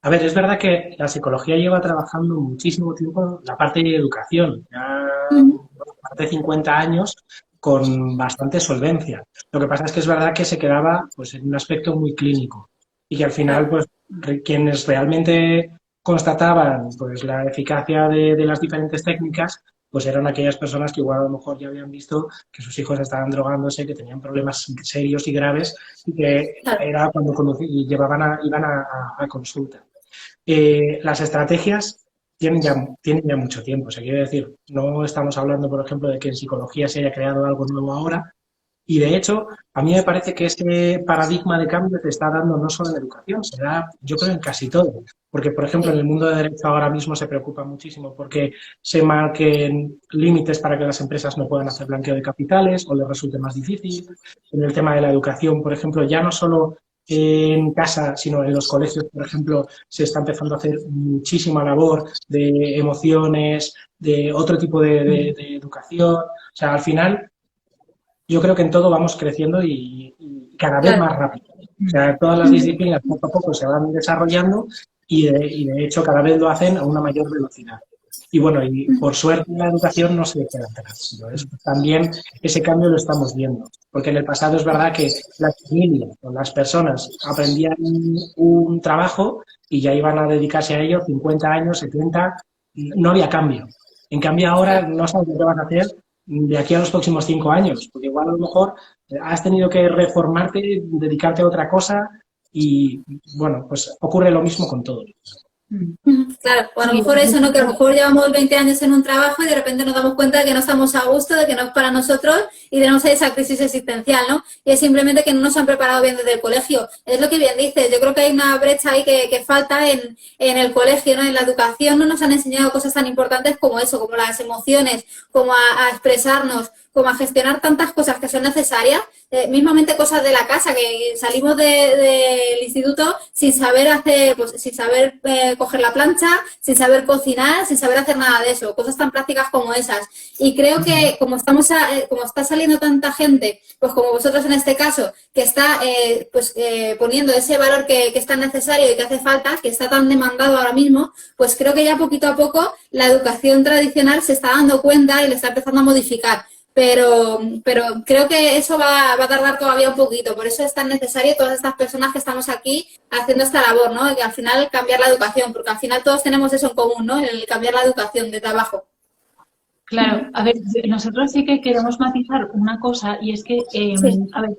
A ver, es verdad que la psicología lleva trabajando muchísimo tiempo la parte de educación, ya Ujú. más de 50 años con bastante solvencia. Lo que pasa es que es verdad que se quedaba pues, en un aspecto muy clínico y que al final Claro, pues, quienes realmente constataban pues, la eficacia de las diferentes técnicas pues eran aquellas personas que igual a lo mejor ya habían visto que sus hijos estaban drogándose, que tenían problemas serios y graves y que claro. era cuando iban a consulta. Las estrategias tienen ya mucho tiempo. O sea, quiero decir, no estamos hablando, por ejemplo, de que en psicología se haya creado algo nuevo ahora. Y de hecho, a mí me parece que ese paradigma de cambio se está dando no solo en educación, se da, yo creo, en casi todo. Porque, por ejemplo, en Sí, el mundo de derecho ahora mismo se preocupa muchísimo porque se marquen límites para que las empresas no puedan hacer blanqueo de capitales o les resulte más difícil. En el tema de la educación, por ejemplo, ya no solo en casa, sino en los colegios, por ejemplo, se está empezando a hacer muchísima labor de emociones, de otro tipo de educación. O sea, al final, yo creo que en todo vamos creciendo y cada vez claro. más rápido. O sea, todas las disciplinas poco a poco se van desarrollando y de hecho cada vez lo hacen a una mayor velocidad. Y bueno, y por suerte la educación no se queda atrás. Entonces, también ese cambio lo estamos viendo. Porque en el pasado es verdad que las familias o las personas aprendían un trabajo y ya iban a dedicarse a ello 50 años, 70, no había cambio. En cambio ahora no sabes qué vas a hacer de aquí a los próximos 5 años, porque igual a lo mejor has tenido que reformarte, dedicarte a otra cosa y bueno, pues ocurre lo mismo con todo. Claro, o a lo mejor eso, ¿no? Que a lo mejor llevamos 20 años en un trabajo y de repente nos damos cuenta de que no estamos a gusto, de que no es para nosotros y tenemos esa crisis existencial, ¿no? Y es simplemente que no nos han preparado bien desde el colegio. Es lo que bien dices, yo creo que hay una brecha ahí que falta en el colegio, ¿no? En la educación no nos han enseñado cosas tan importantes como eso, como las emociones, como a expresarnos, como a gestionar tantas cosas que son necesarias, mismamente cosas de la casa, que salimos del instituto sin saber hacer, pues sin saber coger la plancha, sin saber cocinar, sin saber hacer nada de eso, cosas tan prácticas como esas. Y creo que como está saliendo tanta gente, pues como vosotros en este caso, que está poniendo ese valor que es tan necesario y que hace falta, que está tan demandado ahora mismo, pues creo que ya poquito a poco la educación tradicional se está dando cuenta y le está empezando a modificar. Pero creo que eso va a tardar todavía un poquito, por eso es tan necesario todas estas personas que estamos aquí haciendo esta labor, ¿no? Que al final cambiar la educación, porque al final todos tenemos eso en común, ¿no? El cambiar la educación de trabajo. Claro, a ver, nosotros sí que queremos matizar una cosa y es que, a ver,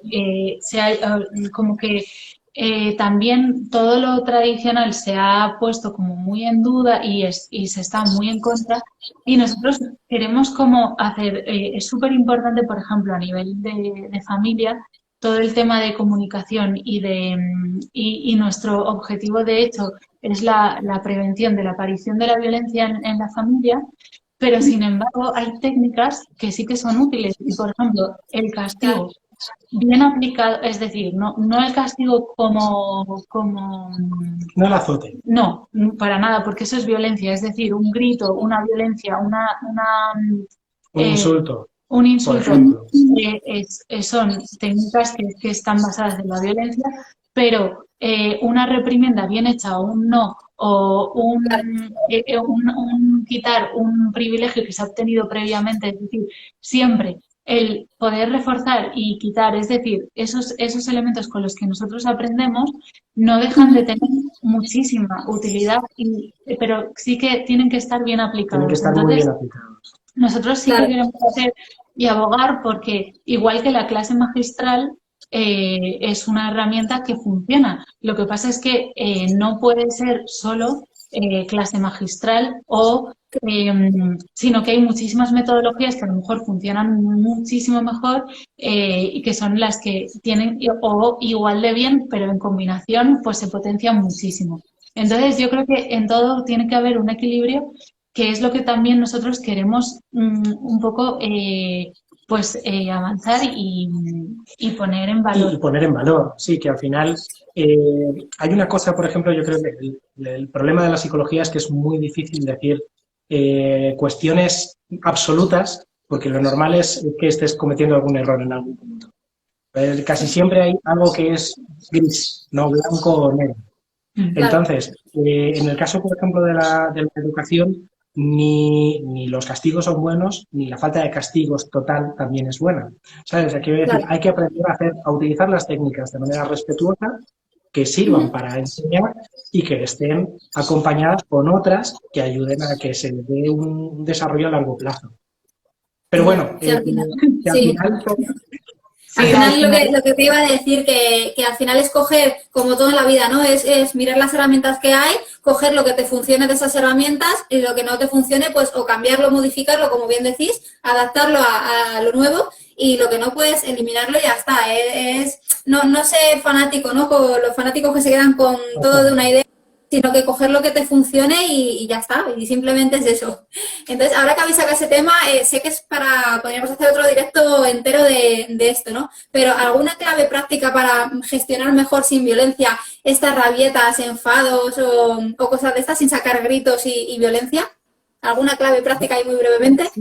como que también todo lo tradicional se ha puesto como muy en duda y se está muy en contra y nosotros queremos como hacer, es súper importante, por ejemplo, a nivel de familia, todo el tema de comunicación y nuestro objetivo de hecho es la prevención de la aparición de la violencia en la familia. Pero, sin embargo, hay técnicas que sí que son útiles. Y, por ejemplo, el castigo bien aplicado, es decir, no el castigo como... No el azote. No, para nada, porque eso es violencia. Es decir, un grito, una violencia, Un insulto. Un insulto. Por ejemplo. Son técnicas que están basadas en la violencia, pero una reprimenda bien hecha o un no, o un quitar un privilegio que se ha obtenido previamente, es decir, siempre el poder reforzar y quitar, es decir, esos elementos con los que nosotros aprendemos no dejan de tener muchísima utilidad, pero sí que tienen que estar bien aplicados. Tienen que estar muy bien aplicados. Nosotros sí que queremos hacer y abogar porque, igual que la clase magistral, es una herramienta que funciona. Lo que pasa es que no puede ser solo clase magistral sino que hay muchísimas metodologías que a lo mejor funcionan muchísimo mejor y que son las que tienen o igual de bien, pero en combinación pues se potencian muchísimo. Entonces yo creo que en todo tiene que haber un equilibrio, que es lo que también nosotros queremos un poco avanzar y poner en valor. Y poner en valor, sí, que al final hay una cosa, por ejemplo, yo creo que el problema de la psicología es que es muy difícil decir cuestiones absolutas, porque lo normal es que estés cometiendo algún error en algún punto. Casi siempre hay algo que es gris, no blanco o negro. Entonces, en el caso, por ejemplo, de la educación, ni los castigos son buenos, ni la falta de castigos total también es buena. ¿Sabes? Hay que aprender a utilizar las técnicas de manera respetuosa, que sirvan para enseñar y que estén acompañadas con otras que ayuden a que se dé un desarrollo a largo plazo. Pero bueno, al final lo que te iba a decir, que al final es coger, como todo en la vida, ¿no? Es mirar las herramientas que hay, coger lo que te funcione de esas herramientas y lo que no te funcione, pues o cambiarlo, modificarlo, como bien decís, adaptarlo a lo nuevo y lo que no puedes eliminarlo y ya está. No ser fanático, ¿no? Con los fanáticos que se quedan con todo de una idea, sino que coger lo que te funcione y ya está, y simplemente es eso. Entonces, ahora que habéis sacado ese tema, sé que es podríamos hacer otro directo entero de esto, ¿no? Pero ¿alguna clave práctica para gestionar mejor sin violencia estas rabietas, enfados o cosas de estas sin sacar gritos y violencia? ¿Alguna clave práctica ahí muy brevemente?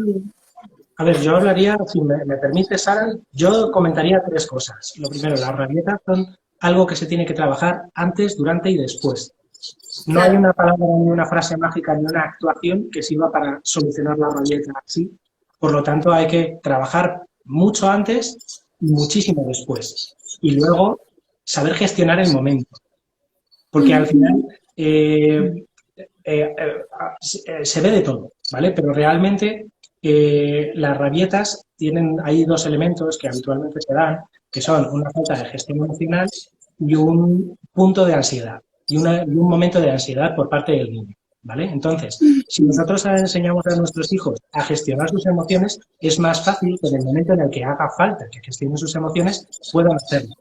A ver, yo hablaría, si me permite, Sara, yo comentaría 3 cosas. Lo primero, las rabietas son algo que se tiene que trabajar antes, durante y después. No hay una palabra, ni una frase mágica, ni una actuación que sirva para solucionar la rabieta así. Por lo tanto, hay que trabajar mucho antes y muchísimo después. Y luego, saber gestionar el momento. Porque al final se ve de todo, ¿vale? Pero realmente las rabietas hay dos elementos que habitualmente se dan, que son una falta de gestión emocional y un punto de ansiedad, y un momento de ansiedad por parte del niño, ¿vale? Entonces, si nosotros enseñamos a nuestros hijos a gestionar sus emociones, es más fácil que en el momento en el que haga falta que gestionen sus emociones, puedan hacerlo.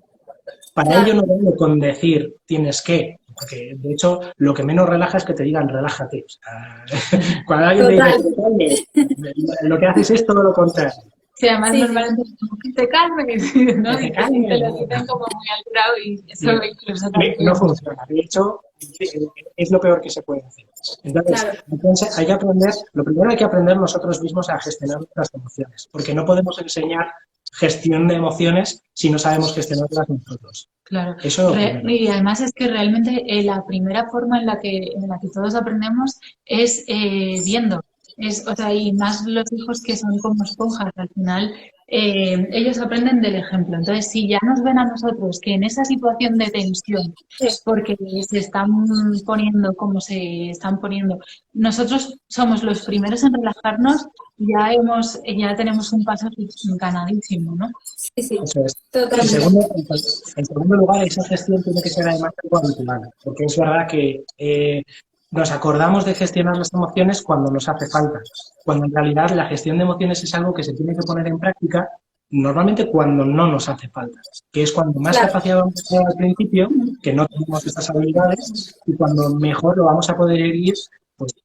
Para ello no debo con decir tienes que, porque de hecho lo que menos relaja es que te digan relájate. O sea, cuando alguien te dice lo que haces es todo lo contrario. Sí, además normalmente es como que te calmes, ¿no? Y te lo dicen como muy alterado y eso incluso también... No funciona. De hecho, es lo peor que se puede hacer. Entonces hay que aprender, lo primero hay que aprender nosotros mismos a gestionar nuestras emociones, porque no podemos enseñar gestión de emociones si no sabemos gestionarlas nosotros. Claro. Y además es que realmente la primera forma en la que todos aprendemos es viendo. O sea, y más los hijos que son como esponjas, al final ellos aprenden del ejemplo. Entonces, si ya nos ven a nosotros que en esa situación de tensión, porque se están poniendo como se están poniendo, nosotros somos los primeros en relajarnos, ya tenemos un paso ganadísimo, ¿no? Sí. Eso es. En segundo lugar, esa gestión tiene que ser además algo habitual, porque es verdad que nos acordamos de gestionar las emociones cuando nos hace falta, cuando en realidad la gestión de emociones es algo que se tiene que poner en práctica normalmente cuando no nos hace falta, que es cuando más capacidad vamos a tener al principio, que no tenemos estas habilidades, y cuando mejor lo vamos a poder ir pues,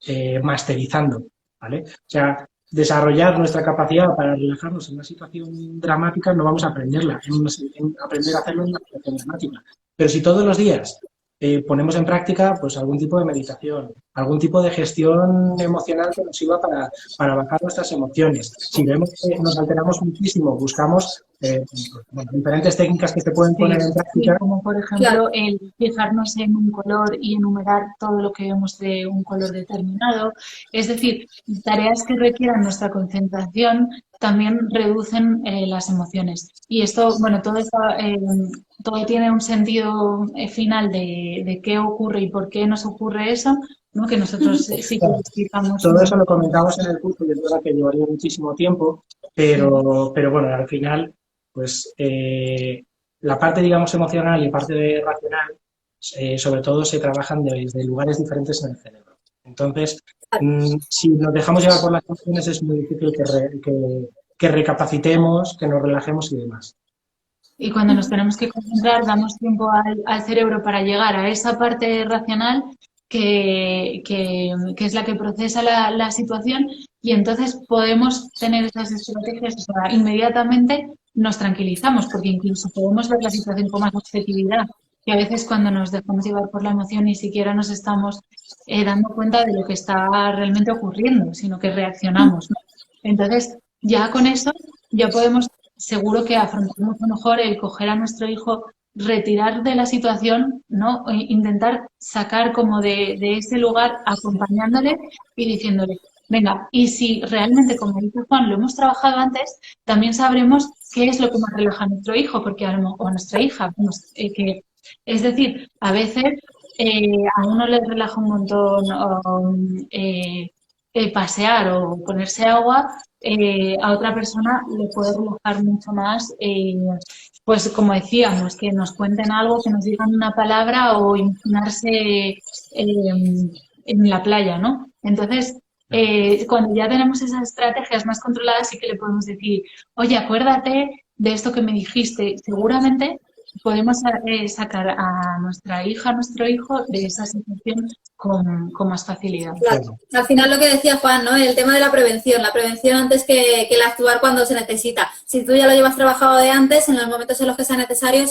masterizando, ¿vale? O sea, desarrollar nuestra capacidad para relajarnos en una situación dramática no vamos a aprenderla, en aprender a hacerlo en una situación dramática. Pero si todos los días ponemos en práctica pues algún tipo de meditación, algún tipo de gestión emocional que nos sirva para bajar nuestras emociones. Si vemos que nos alteramos muchísimo, buscamos diferentes técnicas que se pueden poner en práctica. Como por ejemplo el fijarnos en un color y enumerar todo lo que vemos de un color determinado. Es decir, tareas que requieran nuestra concentración también reducen las emociones. Y esto, bueno, todo tiene un sentido final de qué ocurre y por qué nos ocurre eso, ¿no? Que nosotros sí que explicamos. Todo eso lo comentamos en el curso y es verdad que llevaría muchísimo tiempo, pero bueno, al final, pues la parte, digamos, emocional y parte racional, sobre todo se trabajan desde lugares diferentes en el cerebro. Entonces, si nos dejamos llevar por las emociones es muy difícil que recapacitemos, que nos relajemos y demás. Y cuando nos tenemos que concentrar, damos tiempo al cerebro para llegar a esa parte racional que es la que procesa la situación, y entonces podemos tener esas estrategias, o sea, inmediatamente nos tranquilizamos, porque incluso podemos ver la situación con más objetividad. Y a veces cuando nos dejamos llevar por la emoción ni siquiera nos estamos dando cuenta de lo que está realmente ocurriendo, sino que reaccionamos, ¿no? Entonces, ya con eso, ya podemos, seguro que afrontar mucho mejor el coger a nuestro hijo, retirar de la situación, ¿no? E intentar sacar como de ese lugar, acompañándole y diciéndole, venga, y si realmente, como dice Juan, lo hemos trabajado antes, también sabremos qué es lo que más relaja a nuestro hijo, porque o a nuestra hija, es decir, a veces a uno le relaja un montón pasear o ponerse agua, a otra persona le puede relajar mucho más, pues como decíamos, que nos cuenten algo, que nos digan una palabra o imaginarse en la playa, ¿no? Entonces, cuando ya tenemos esas estrategias más controladas, sí que le podemos decir, oye, acuérdate de esto que me dijiste. Seguramente podemos sacar a nuestra hija, a nuestro hijo de esa situación con más facilidad. Claro. Al final lo que decía Juan, ¿no? El tema de la prevención antes que el actuar cuando se necesita. Si tú ya lo llevas trabajado de antes, en los momentos en los que sea necesario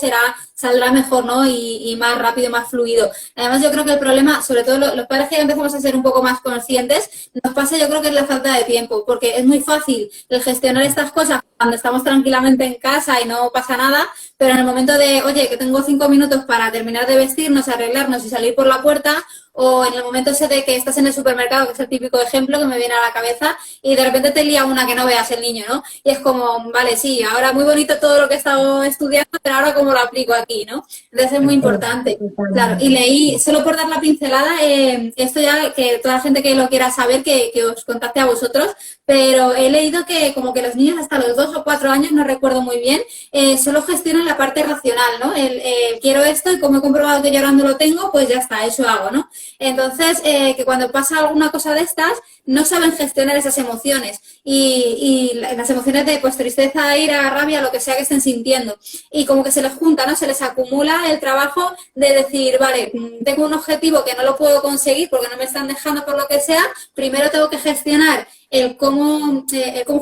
saldrá mejor, ¿no? Y más rápido y más fluido. Además, yo creo que el problema, sobre todo los padres que ya empezamos a ser un poco más conscientes, nos pasa, yo creo que es la falta de tiempo, porque es muy fácil el gestionar estas cosas cuando estamos tranquilamente en casa y no pasa nada, pero en el momento de, oye, que tengo 5 minutos para terminar de vestirnos, arreglarnos y salir por la puerta, o en el momento ese de que estás en el supermercado, que es el típico ejemplo que me viene a la cabeza, y de repente te lía una que no veas el niño, ¿no? Y es como, vale, sí, ahora muy bonito todo lo que he estado estudiando, pero ahora cómo lo aplico aquí, ¿no? Entonces es muy importante. Claro, y leí, solo por dar la pincelada, esto ya que toda la gente que lo quiera saber, que os contacte a vosotros, pero he leído que como que los niños hasta los 2 o 4 años, no recuerdo muy bien, solo gestionan la parte racional, ¿no? Quiero esto y como he comprobado que yo ahora no lo tengo, pues ya está, eso hago, ¿no? Entonces, que cuando pasa alguna cosa de estas, no saben gestionar esas emociones y las emociones de pues tristeza, ira, rabia, lo que sea que estén sintiendo. Y como que se les junta, ¿no? Se les acumula el trabajo de decir, vale, tengo un objetivo que no lo puedo conseguir porque no me están dejando por lo que sea, primero tengo que gestionar el cómo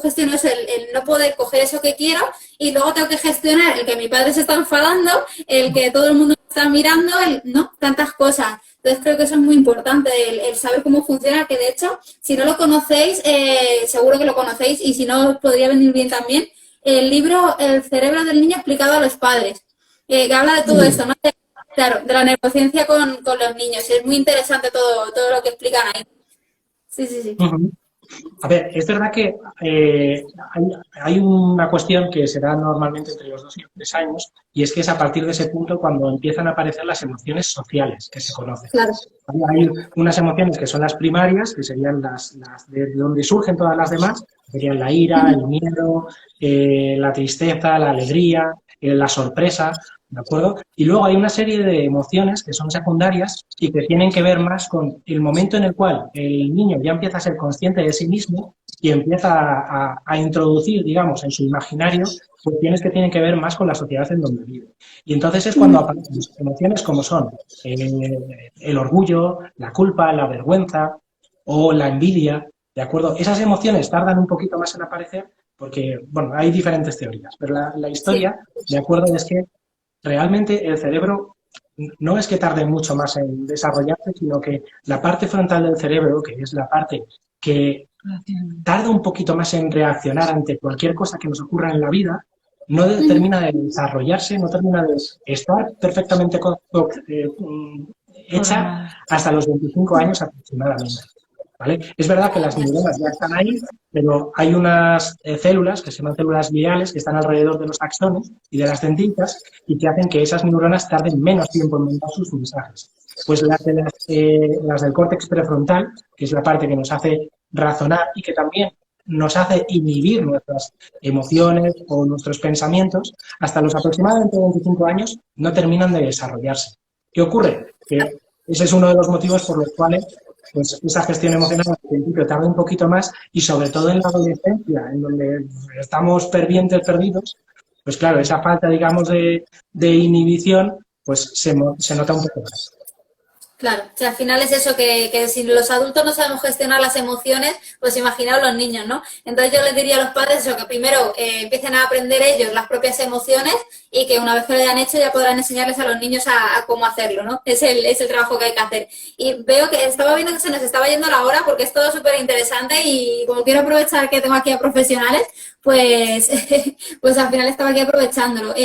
gestiono eso, el no poder coger eso que quiero, y luego tengo que gestionar el que mi padre se está enfadando, el que todo el mundo está mirando, ¿no? Tantas cosas. Entonces creo que eso es muy importante, el saber cómo funciona, que de hecho, si no lo conocéis, seguro que lo conocéis, y si no, os podría venir bien también, el libro El cerebro del niño explicado a los padres, que habla de todo esto, ¿no? Claro, de la neurociencia con los niños. Es muy interesante todo lo que explican ahí. Sí, sí, sí. Uh-huh. A ver, es verdad que hay una cuestión que se da normalmente entre los 2 y los 3 años, y es que es a partir de ese punto cuando empiezan a aparecer las emociones sociales que se conocen. Claro. Hay unas emociones que son las primarias, que serían las de donde surgen todas las demás, serían la ira, el miedo, la tristeza, la alegría, la sorpresa, ¿de acuerdo? Y luego hay una serie de emociones que son secundarias y que tienen que ver más con el momento en el cual el niño ya empieza a ser consciente de sí mismo y empieza a introducir, digamos, en su imaginario cuestiones que tienen que ver más con la sociedad en donde vive. Y entonces es cuando aparecen emociones como son el orgullo, la culpa, la vergüenza o la envidia, ¿de acuerdo? Esas emociones tardan un poquito más en aparecer porque, bueno, hay diferentes teorías, pero la historia, ¿de acuerdo?, es que realmente el cerebro no es que tarde mucho más en desarrollarse, sino que la parte frontal del cerebro, que es la parte que tarda un poquito más en reaccionar ante cualquier cosa que nos ocurra en la vida, no termina de desarrollarse, no termina de estar perfectamente hecha hasta los 25 años aproximadamente. ¿Vale? Es verdad que las neuronas ya están ahí, pero hay unas células que se llaman células gliales que están alrededor de los axones y de las dendritas y que hacen que esas neuronas tarden menos tiempo en mandar sus mensajes. Pues las del córtex prefrontal, que es la parte que nos hace razonar y que también nos hace inhibir nuestras emociones o nuestros pensamientos, hasta los aproximadamente 25 años no terminan de desarrollarse. ¿Qué ocurre? Que ese es uno de los motivos por los cuales pues esa gestión emocional al principio tarda un poquito más y sobre todo en la adolescencia, en donde estamos perdidos, pues claro, esa falta, digamos, de inhibición, pues se nota un poco más. Claro, o sea, al final es eso, que si los adultos no sabemos gestionar las emociones, pues imaginaos los niños, ¿no? Entonces yo les diría a los padres eso, que primero empiecen a aprender ellos las propias emociones y que una vez que lo hayan hecho ya podrán enseñarles a los niños a cómo hacerlo, ¿no? Es el trabajo que hay que hacer. Y veo que estaba viendo que se nos estaba yendo la hora porque es todo súper interesante y como quiero aprovechar que tengo aquí a profesionales, pues, pues al final estaba aquí aprovechándolo.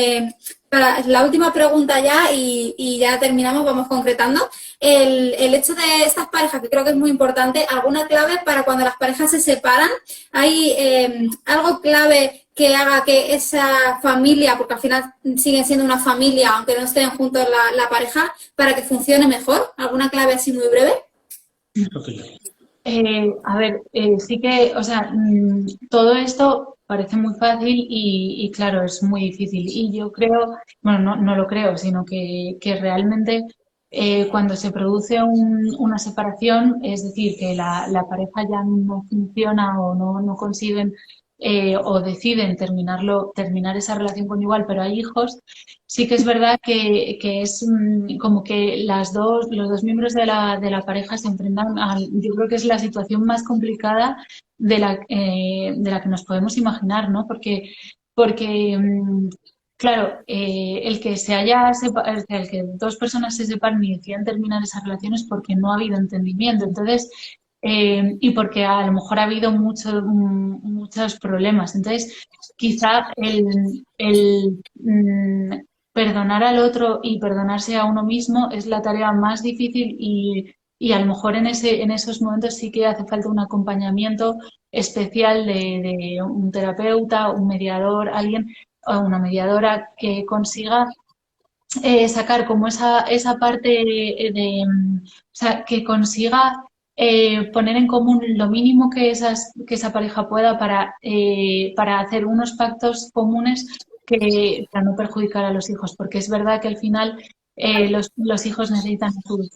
Para la última pregunta ya y ya terminamos, vamos concretando. El hecho de estas parejas, que creo que es muy importante, ¿alguna clave para cuando las parejas se separan? ¿Hay algo clave que haga que esa familia, porque al final siguen siendo una familia, aunque no estén juntos la pareja, para que funcione mejor? ¿Alguna clave así muy breve? Sí que, o sea, todo esto parece muy fácil y claro, es muy difícil. Y yo creo, bueno, no lo creo, sino que realmente cuando se produce una separación, es decir, que la pareja ya no funciona o no consiguen o deciden terminar esa relación conyugal, pero hay hijos, sí que es verdad que es como que los dos miembros de la pareja se enfrentan yo creo que es la situación más complicada de la que nos podemos imaginar, ¿no? Porque claro, el que dos personas se separen y decidan terminar esa relación es porque no ha habido entendimiento. Entonces, y porque a lo mejor ha habido muchos problemas. Entonces, quizá perdonar al otro y perdonarse a uno mismo es la tarea más difícil y a lo mejor en esos momentos sí que hace falta un acompañamiento especial de un terapeuta, un mediador, alguien o una mediadora que consiga sacar como esa parte o sea, que consiga poner en común lo mínimo que esa pareja pueda para hacer unos pactos comunes para no perjudicar a los hijos, porque es verdad que al final los hijos necesitan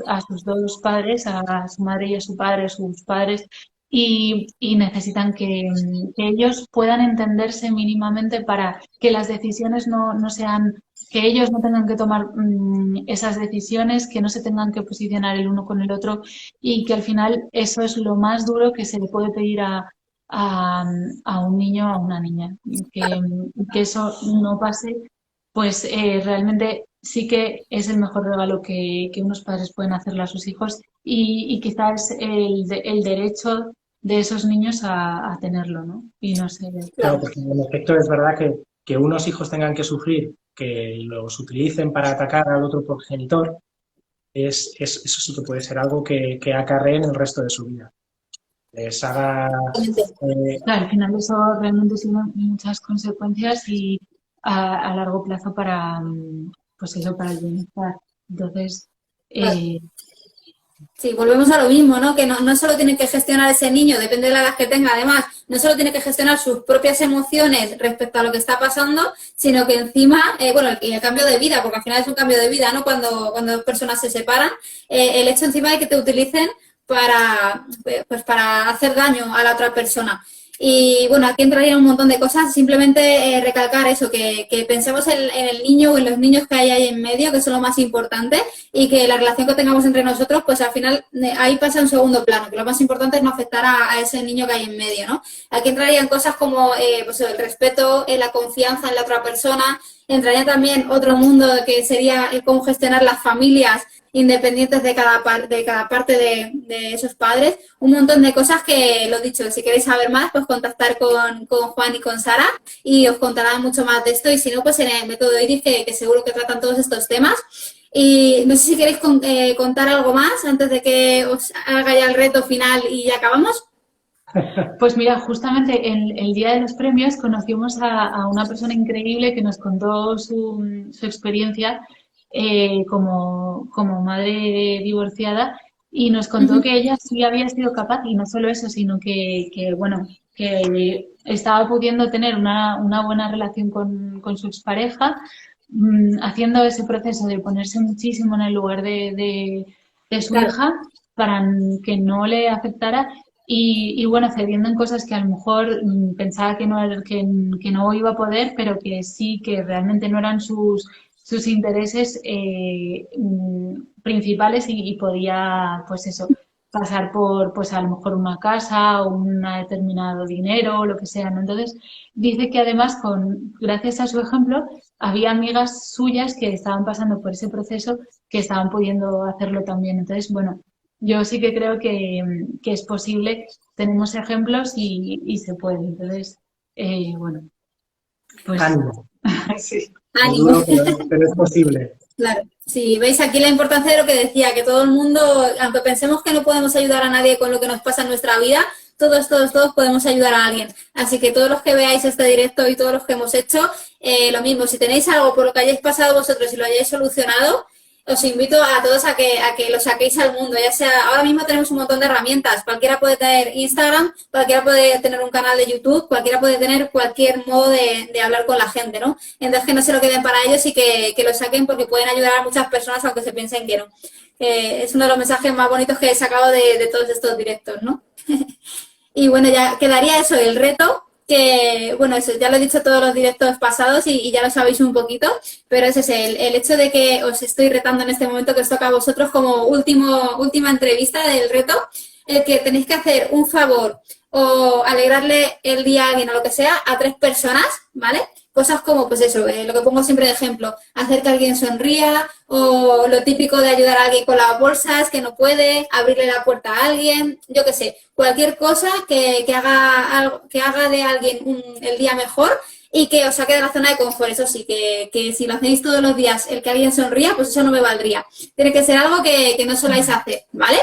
a sus dos padres, a su madre y a su padre, sus padres, y necesitan que ellos puedan entenderse mínimamente para que las decisiones no sean que ellos no tengan que tomar esas decisiones, que no se tengan que posicionar el uno con el otro y que al final eso es lo más duro que se le puede pedir a un niño o a una niña. Que eso no pase, pues realmente sí que es el mejor regalo que unos padres pueden hacerle a sus hijos y quizás el derecho de esos niños a tenerlo, ¿no? Y no sé. Claro, porque en efecto es verdad que unos hijos tengan que sufrir, que los utilicen para atacar al otro progenitor, eso sí que puede ser algo que acarreen el resto de su vida. Les haga... Claro, al final eso realmente tiene muchas consecuencias y a largo plazo pues eso, para el bienestar. Entonces, sí, volvemos a lo mismo, ¿no? Que no solo tiene que gestionar ese niño, depende de la edad que tenga, además, no solo tiene que gestionar sus propias emociones respecto a lo que está pasando, sino que encima, el cambio de vida, porque al final es un cambio de vida, ¿no? Cuando dos personas se separan, el hecho encima de que te utilicen para hacer daño a la otra persona. Y bueno, aquí entraría un montón de cosas, simplemente recalcar eso, que pensemos en el niño o en los niños que hay ahí en medio, que son lo más importante, y que la relación que tengamos entre nosotros, pues al final ahí pasa un segundo plano, que lo más importante es no afectar a ese niño que hay en medio, ¿no? Aquí entrarían cosas como pues el respeto, la confianza en la otra persona, entraría también otro mundo que sería cómo gestionar las familias independientes de cada parte de esos padres, un montón de cosas que, lo dicho, si queréis saber más, pues contactar con Juan y con Sara y os contarán mucho más de esto y si no, pues en el método Iris que seguro que tratan todos estos temas. Y no sé si queréis contar algo más antes de que os haga ya el reto final y ya acabamos. Pues mira, justamente el día de los premios conocimos a una persona increíble que nos contó su experiencia como madre divorciada y nos contó que ella sí había sido capaz y no solo eso, sino que estaba pudiendo tener una buena relación con su expareja, haciendo ese proceso de ponerse muchísimo en el lugar de su hija para que no le afectara. Y bueno, cediendo en cosas que a lo mejor pensaba que no iba a poder, pero que sí, que realmente no eran sus intereses principales y podía, pues eso, pasar por, pues a lo mejor una casa o un determinado dinero o lo que sea, ¿no? Entonces, dice que además, gracias a su ejemplo, había amigas suyas que estaban pasando por ese proceso que estaban pudiendo hacerlo también. Entonces, bueno, yo sí que creo que es posible, tenemos ejemplos y se puede. Entonces, bueno, pues... Ánimo. Sí. Ánimo. Duro, pero es posible. Claro, sí, veis aquí la importancia de lo que decía, que todo el mundo, aunque pensemos que no podemos ayudar a nadie con lo que nos pasa en nuestra vida, todos podemos ayudar a alguien. Así que todos los que veáis este directo y todos los que hemos hecho, lo mismo, si tenéis algo por lo que hayáis pasado vosotros y lo hayáis solucionado, os invito a todos a que lo saquéis al mundo, ya sea, ahora mismo tenemos un montón de herramientas, cualquiera puede tener Instagram, cualquiera puede tener un canal de YouTube, cualquiera puede tener cualquier modo de hablar con la gente, ¿no? Entonces que no se lo queden para ellos y que lo saquen porque pueden ayudar a muchas personas aunque se piensen que no. Es uno de los mensajes más bonitos que he sacado de todos estos directos, ¿no? Y bueno, ya quedaría eso, el reto, que, bueno, eso ya lo he dicho todos los directos pasados y ya lo sabéis un poquito, pero es ese, el hecho de que os estoy retando en este momento, que os toca a vosotros como última entrevista del reto, el que tenéis que hacer un favor o alegrarle el día a alguien o lo que sea a 3 personas, ¿vale? cosas como, pues eso, lo que pongo siempre de ejemplo, hacer que alguien sonría, o lo típico de ayudar a alguien con las bolsas, que no puede, abrirle la puerta a alguien, yo qué sé, cualquier cosa que haga de alguien el día mejor y que os saque de la zona de confort. Eso sí, que si lo hacéis todos los días, el que alguien sonría, pues eso no me valdría. Tiene que ser algo que no soláis hacer, ¿vale?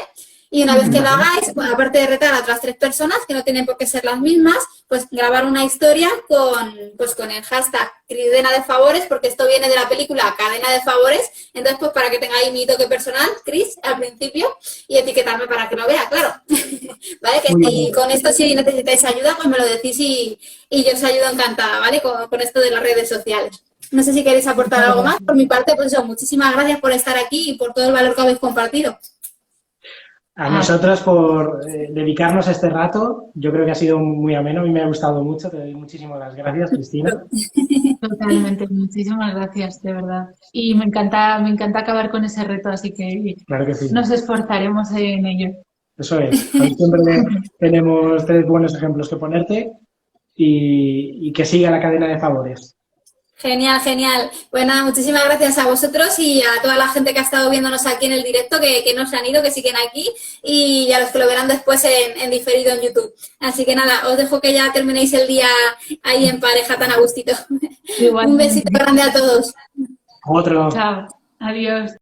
Y una vez que lo hagáis, bueno, aparte de retar a otras 3 personas, que no tienen por qué ser las mismas, pues grabar una historia con el hashtag Cadena de Favores, porque esto viene de la película Cadena de Favores. Entonces, pues para que tengáis mi toque personal, Cris, al principio, y etiquetarme para que lo vea, claro. ¿Vale? Que si con esto, si necesitáis ayuda, pues me lo decís y yo os ayudo encantada, ¿vale? Con esto de las redes sociales. No sé si queréis aportar algo más. Por mi parte, pues eso, muchísimas gracias por estar aquí y por todo el valor que habéis compartido. A nosotros por dedicarnos a este rato, yo creo que ha sido muy ameno, a mí me ha gustado mucho, te doy muchísimas las gracias, Cristina. Totalmente, muchísimas gracias, de verdad. Y me encanta acabar con ese reto, así que Claro que sí. nos esforzaremos en ello. Eso es, siempre tenemos 3 buenos ejemplos que ponerte y que siga la cadena de favores. Genial, genial. Pues nada, muchísimas gracias a vosotros y a toda la gente que ha estado viéndonos aquí en el directo, que no se han ido, que siguen aquí, y a los que lo verán después en diferido en YouTube. Así que nada, os dejo que ya terminéis el día ahí en pareja tan a gustito. Un besito grande a todos. Otro. Chao, adiós.